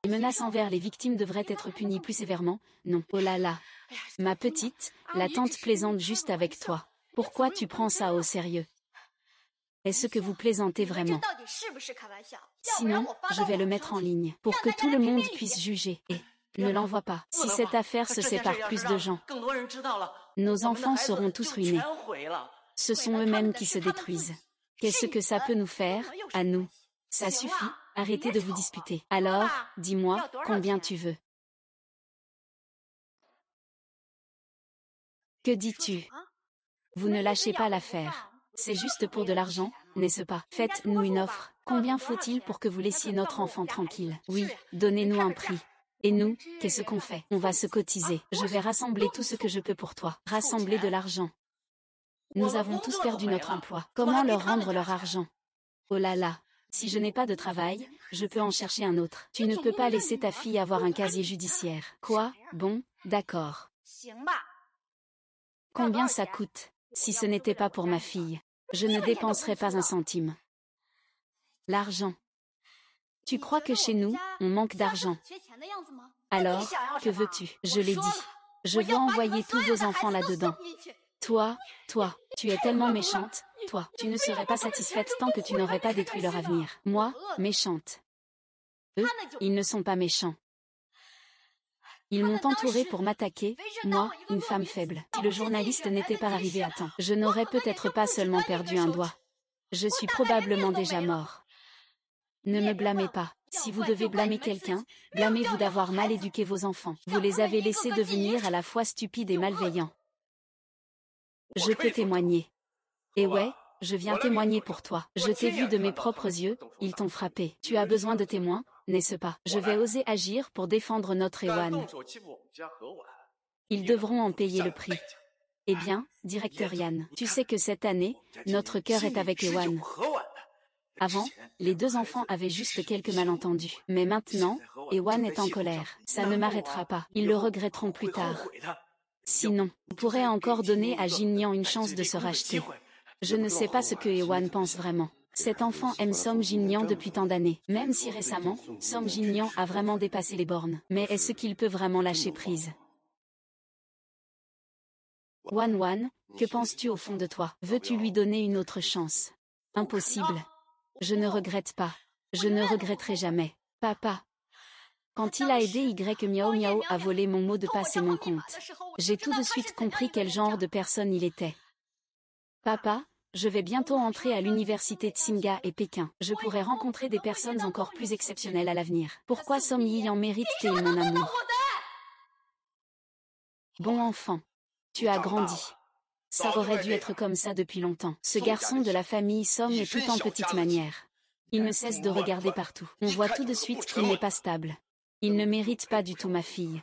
Les menaces envers les victimes devraient être punies plus sévèrement, non. Oh là là. Ma petite, la tante plaisante juste avec toi. Pourquoi tu prends ça au sérieux? Est-ce que vous plaisantez vraiment? Sinon, je vais le mettre en ligne, pour que tout le monde puisse juger. Et ne l'envoie pas. Si cette affaire se sépare plus de gens, nos enfants seront tous ruinés. Ce sont eux-mêmes qui se détruisent. Qu'est-ce que ça peut nous faire, à nous? Ça suffit, arrêtez de vous disputer. Alors, dis-moi, combien tu veux? Que dis-tu? Vous ne lâchez pas l'affaire. C'est juste pour de l'argent, n'est-ce pas? Faites-nous une offre. Combien faut-il pour que vous laissiez notre enfant tranquille? Oui, donnez-nous un prix. Et nous, qu'est-ce qu'on fait? On va se cotiser. Je vais rassembler tout ce que je peux pour toi. Rassembler de l'argent. Nous avons tous perdu notre emploi. Comment leur rendre leur argent? Oh là là. Si je n'ai pas de travail, je peux en chercher un autre. Tu ne peux pas laisser ta fille avoir un casier judiciaire. Quoi? Bon, d'accord. Combien ça coûte? Si ce n'était pas pour ma fille, je ne dépenserais pas un centime. L'argent. Tu crois que chez nous, on manque d'argent? Alors, que veux-tu? Je l'ai dit. Je veux envoyer tous vos enfants là-dedans. Toi, tu es tellement méchante, toi. Tu ne serais pas satisfaite tant que tu n'aurais pas détruit leur avenir. Moi, méchante. Eux, ils ne sont pas méchants. Ils m'ont entourée pour m'attaquer, moi, une femme faible. Si le journaliste n'était pas arrivé à temps, je n'aurais peut-être pas seulement perdu un doigt. Je suis probablement déjà mort. Ne me blâmez pas. Si vous devez blâmer quelqu'un, blâmez-vous d'avoir mal éduqué vos enfants. Vous les avez laissés devenir à la fois stupides et malveillants. Je peux témoigner. Et ouais, je viens témoigner pour toi. Je t'ai vu de mes propres yeux, ils t'ont frappé. Tu as besoin de témoins, n'est-ce pas? Je vais oser agir pour défendre notre Ewan. Ils devront en payer le prix. Eh bien, directeur Yan, tu sais que cette année, notre cœur est avec Ewan. Avant, les deux enfants avaient juste quelques malentendus. Mais maintenant, Ewan est en colère. Ça ne m'arrêtera pas. Ils le regretteront plus tard. Sinon, on pourrait encore donner à Jinyan une chance de se racheter. Je ne sais pas ce que Ewan pense vraiment. Cet enfant aime Song Jinyan depuis tant d'années. Même si récemment, Song Jinyan a vraiment dépassé les bornes. Mais est-ce qu'il peut vraiment lâcher prise? Wan, que penses-tu au fond de toi? Veux-tu lui donner une autre chance? Impossible. Je ne regrette pas. Je ne regretterai jamais. Papa. Quand il a aidé Y Miao Miao à voler mon mot de passe et mon compte, j'ai tout de suite compris quel genre de personne il était. Papa, je vais bientôt entrer à l'université Tsinghua et Pékin. Je pourrai rencontrer des personnes encore plus exceptionnelles à l'avenir. Pourquoi Som Yi-yang mérite-t-il mon amour? Bon enfant. Tu as grandi. Ça aurait dû être comme ça depuis longtemps. Ce garçon de la famille Som est tout en petite manière. Il ne cesse de regarder partout. On voit tout de suite qu'il n'est pas stable. Il ne mérite pas du tout ma fille.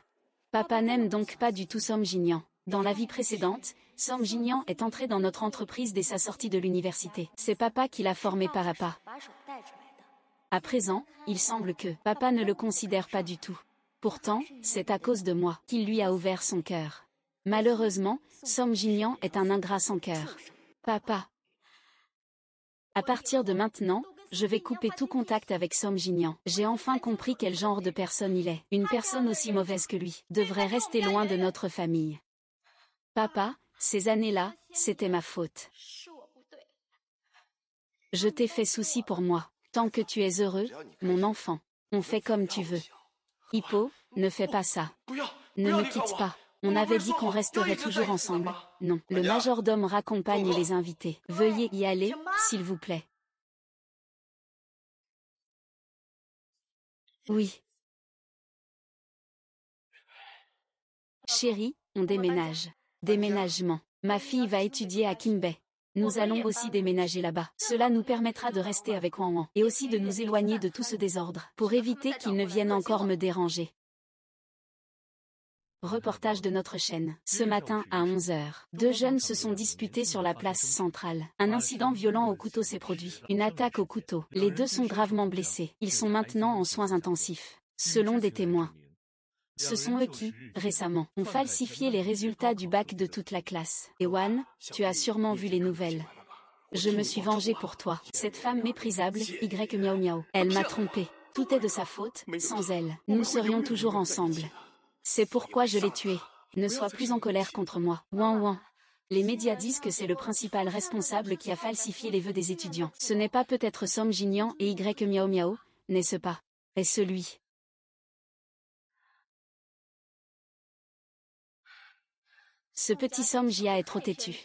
Papa n'aime donc pas du tout Som Jinyan. Dans la vie précédente, Som Jinyan est entré dans notre entreprise dès sa sortie de l'université. C'est papa qui l'a formé pas à pas. À présent, il semble que papa ne le considère pas du tout. Pourtant, c'est à cause de moi qu'il lui a ouvert son cœur. Malheureusement, Som Jinyan est un ingrat sans cœur. Papa. À partir de maintenant, je vais couper tout contact avec Som Jinyan. J'ai enfin compris quel genre de personne il est. Une personne aussi mauvaise que lui devrait rester loin de notre famille. Papa, ces années-là, c'était ma faute. Je t'ai fait souci pour moi. Tant que tu es heureux, mon enfant, on fait comme tu veux. Hippo, ne fais pas ça. Ne me quitte pas. On avait dit qu'on resterait toujours ensemble. Non, le majordome raccompagne les invités. Veuillez y aller, s'il vous plaît. Oui. Chérie, on déménage. Déménagement. Ma fille va étudier à Kinbei. Nous allons aussi déménager là-bas. Cela nous permettra de rester avec Wan et aussi de nous éloigner de tout ce désordre, pour éviter qu'ils ne viennent encore me déranger. Reportage de notre chaîne. Ce matin à 11h, deux jeunes se sont disputés sur la place centrale. Un incident violent au couteau s'est produit. Une attaque au couteau. Les deux sont gravement blessés. Ils sont maintenant en soins intensifs. Selon des témoins. Ce sont eux qui, récemment, ont falsifié les résultats du bac de toute la classe. Ewan, tu as sûrement vu les nouvelles. Je me suis vengée pour toi. Cette femme méprisable, Y Miao Miao. Elle m'a trompée. Tout est de sa faute, sans elle. Nous serions toujours ensemble. C'est pourquoi je l'ai tuée. Ne sois plus en colère contre moi. Wan. Les médias disent que c'est le principal responsable qui a falsifié les vœux des étudiants. Ce n'est pas peut-être Som Jinyan et Y Miao Miao, n'est-ce pas? Est-ce lui? Ce petit Som Jia est trop têtu.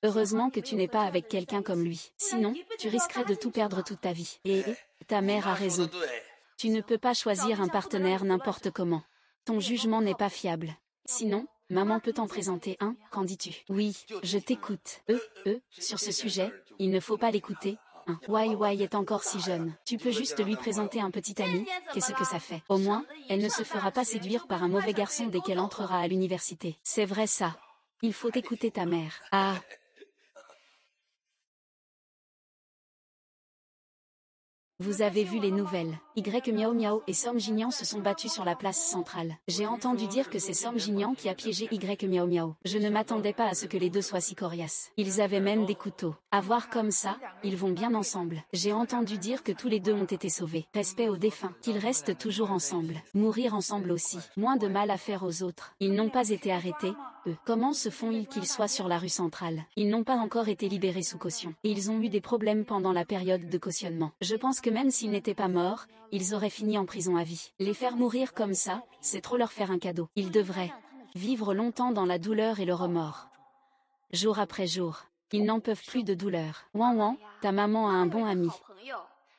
Heureusement que tu n'es pas avec quelqu'un comme lui. Sinon, tu risquerais de tout perdre toute ta vie. Et ta mère a raison. Tu ne peux pas choisir un partenaire n'importe comment. Ton jugement n'est pas fiable. Sinon, Maman peut t'en présenter un, qu'en dis-tu? Oui, je t'écoute. Sur ce sujet, il ne faut pas l'écouter. Wai Wai est encore si jeune. Tu peux juste lui présenter un petit ami, qu'est-ce que ça fait? Au moins, elle ne se fera pas séduire par un mauvais garçon dès qu'elle entrera à l'université. C'est vrai ça. Il faut écouter ta mère. Ah. Vous avez vu les nouvelles. Y Miao Miao et Som Jinian se sont battus sur la place centrale. J'ai entendu dire que c'est Som Jinian qui a piégé Y Miao Miao. Je ne m'attendais pas à ce que les deux soient si coriaces. Ils avaient même des couteaux. À voir comme ça, ils vont bien ensemble. J'ai entendu dire que tous les deux ont été sauvés. Respect aux défunts. Qu'ils restent toujours ensemble. Mourir ensemble aussi. Moins de mal à faire aux autres. Ils n'ont pas été arrêtés. Comment se font-ils qu'ils soient sur la rue centrale? Ils n'ont pas encore été libérés sous caution. Et ils ont eu des problèmes pendant la période de cautionnement. Je pense que même s'ils n'étaient pas morts, ils auraient fini en prison à vie. Les faire mourir comme ça, c'est trop leur faire un cadeau. Ils devraient vivre longtemps dans la douleur et le remords. Jour après jour. Ils n'en peuvent plus de douleur. Wan Wan, ta maman a un bon ami.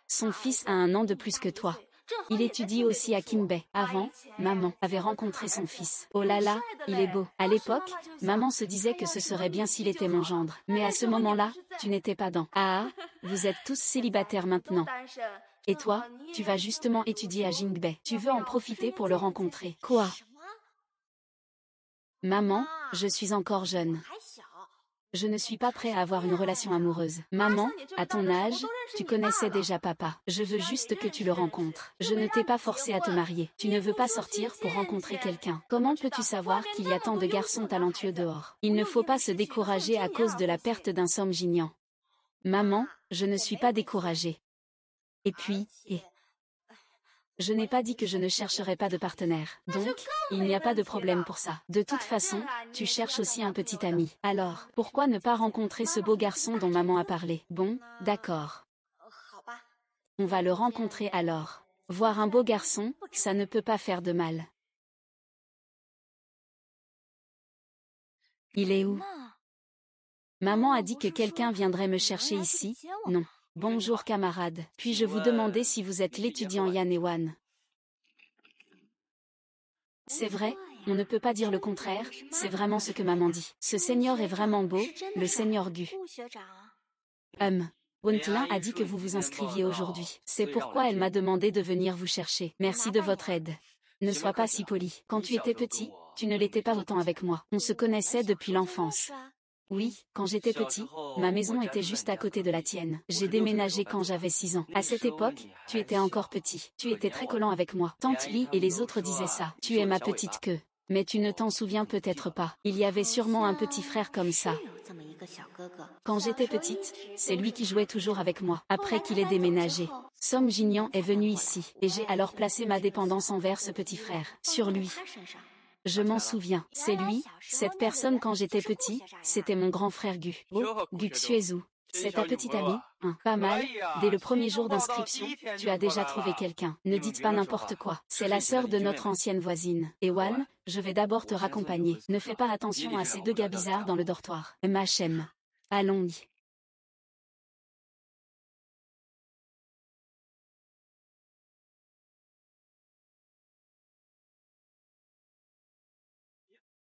Son fils a 1 an de plus que toi. Il étudie aussi à Kinbei. Avant, maman avait rencontré son fils. Oh là là, il est beau. À l'époque, maman se disait que ce serait bien s'il était mon gendre. Mais à ce moment-là, tu n'étais pas dans. Ah, vous êtes tous célibataires maintenant. Et toi, tu vas justement étudier à Jingbei. Tu veux en profiter pour le rencontrer. Quoi? Maman, je suis encore jeune. Je ne suis pas prêt à avoir une relation amoureuse. Maman, à ton âge, tu connaissais déjà papa. Je veux juste que tu le rencontres. Je ne t'ai pas forcé à te marier. Tu ne veux pas sortir pour rencontrer quelqu'un. Comment peux-tu savoir qu'il y a tant de garçons talentueux dehors? Il ne faut pas se décourager à cause de la perte d'un Som Jinian. Maman, je ne suis pas découragée. Et puis, je n'ai pas dit que je ne chercherai pas de partenaire. Donc, il n'y a pas de problème pour ça. De toute façon, tu cherches aussi un petit ami. Alors, pourquoi ne pas rencontrer ce beau garçon dont maman a parlé? Bon, d'accord. On va le rencontrer alors. Voir un beau garçon, ça ne peut pas faire de mal. Il est où? Maman a dit que quelqu'un viendrait me chercher ici. Non. Bonjour camarade. Puis-je vous demander si vous êtes l'étudiant Yan et Wan? C'est vrai, on ne peut pas dire le contraire, c'est vraiment ce que maman dit. Ce seigneur est vraiment beau, le seigneur Gu. Wuntlin a dit que vous vous inscriviez aujourd'hui. C'est pourquoi elle m'a demandé de venir vous chercher. Merci de votre aide. Ne sois pas si poli. Quand tu étais petit, tu ne l'étais pas autant avec moi. On se connaissait depuis l'enfance. Oui, quand j'étais petit, ma maison était juste à côté de la tienne. J'ai déménagé quand j'avais 6 ans. À cette époque, tu étais encore petit. Tu étais très collant avec moi. Tante Li et les autres disaient ça. Tu es ma petite queue. Mais tu ne t'en souviens peut-être pas. Il y avait sûrement un petit frère comme ça. Quand j'étais petite, c'est lui qui jouait toujours avec moi. Après qu'il ait déménagé, Som Jinian est venu ici, et j'ai alors placé ma dépendance envers ce petit frère, sur lui. Je m'en souviens, c'est lui, cette personne quand j'étais petit, c'était mon grand frère Gu. Oh, Gu Xuezu. C'est ta petite amie? Pas mal. Dès le premier jour d'inscription, tu as déjà trouvé quelqu'un. Ne dites pas n'importe quoi. C'est la sœur de notre ancienne voisine. Ewan, je vais d'abord te raccompagner. Ne fais pas attention à ces 2 gars bizarres dans le dortoir. MHM. Allons-y.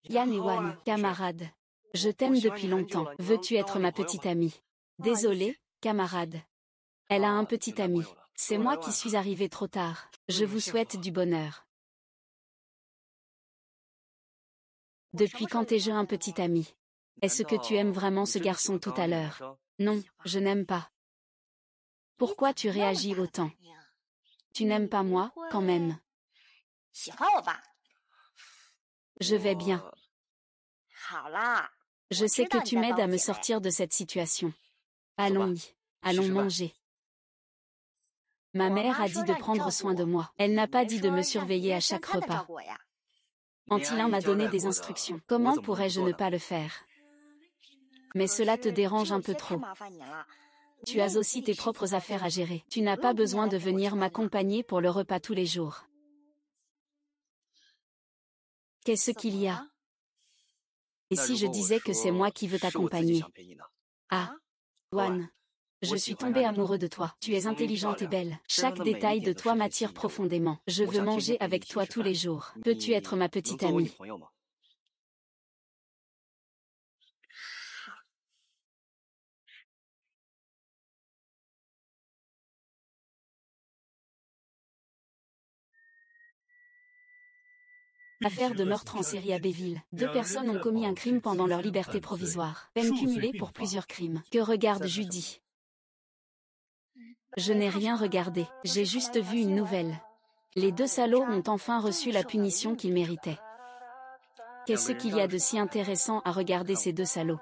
Yan et Wan, camarade. Je t'aime depuis longtemps. Veux-tu être ma petite amie? Désolé, camarade. Elle a un petit ami. C'est moi qui suis arrivé trop tard. Je vous souhaite du bonheur. Depuis quand ai-je un petit ami? Est-ce que tu aimes vraiment ce garçon tout à l'heure? Non, je n'aime pas. Pourquoi tu réagis autant? Tu n'aimes pas moi, quand même. Je vais bien. Je sais que tu m'aides à me sortir de cette situation. Allons-y. Allons manger. Ma mère a dit de prendre soin de moi. Elle n'a pas dit de me surveiller à chaque repas. Antilin m'a donné des instructions. Comment pourrais-je ne pas le faire? Mais cela te dérange un peu trop. Tu as aussi tes propres affaires à gérer. Tu n'as pas besoin de venir m'accompagner pour le repas tous les jours. Qu'est-ce qu'il y a? Et si je disais que c'est moi qui veux t'accompagner? Ah, Wan. Je suis tombé amoureux de toi. Tu es intelligente et belle. Chaque détail de toi m'attire profondément. Je veux manger avec toi tous les jours. Peux-tu être ma petite amie? Affaire de meurtre en série à Béville. 2 personnes ont commis un crime pendant leur liberté provisoire. Peine cumulée pour plusieurs crimes. Que regarde Judy? Je n'ai rien regardé. J'ai juste vu une nouvelle. Les 2 salauds ont enfin reçu la punition qu'ils méritaient. Qu'est-ce qu'il y a de si intéressant à regarder ces 2 salauds?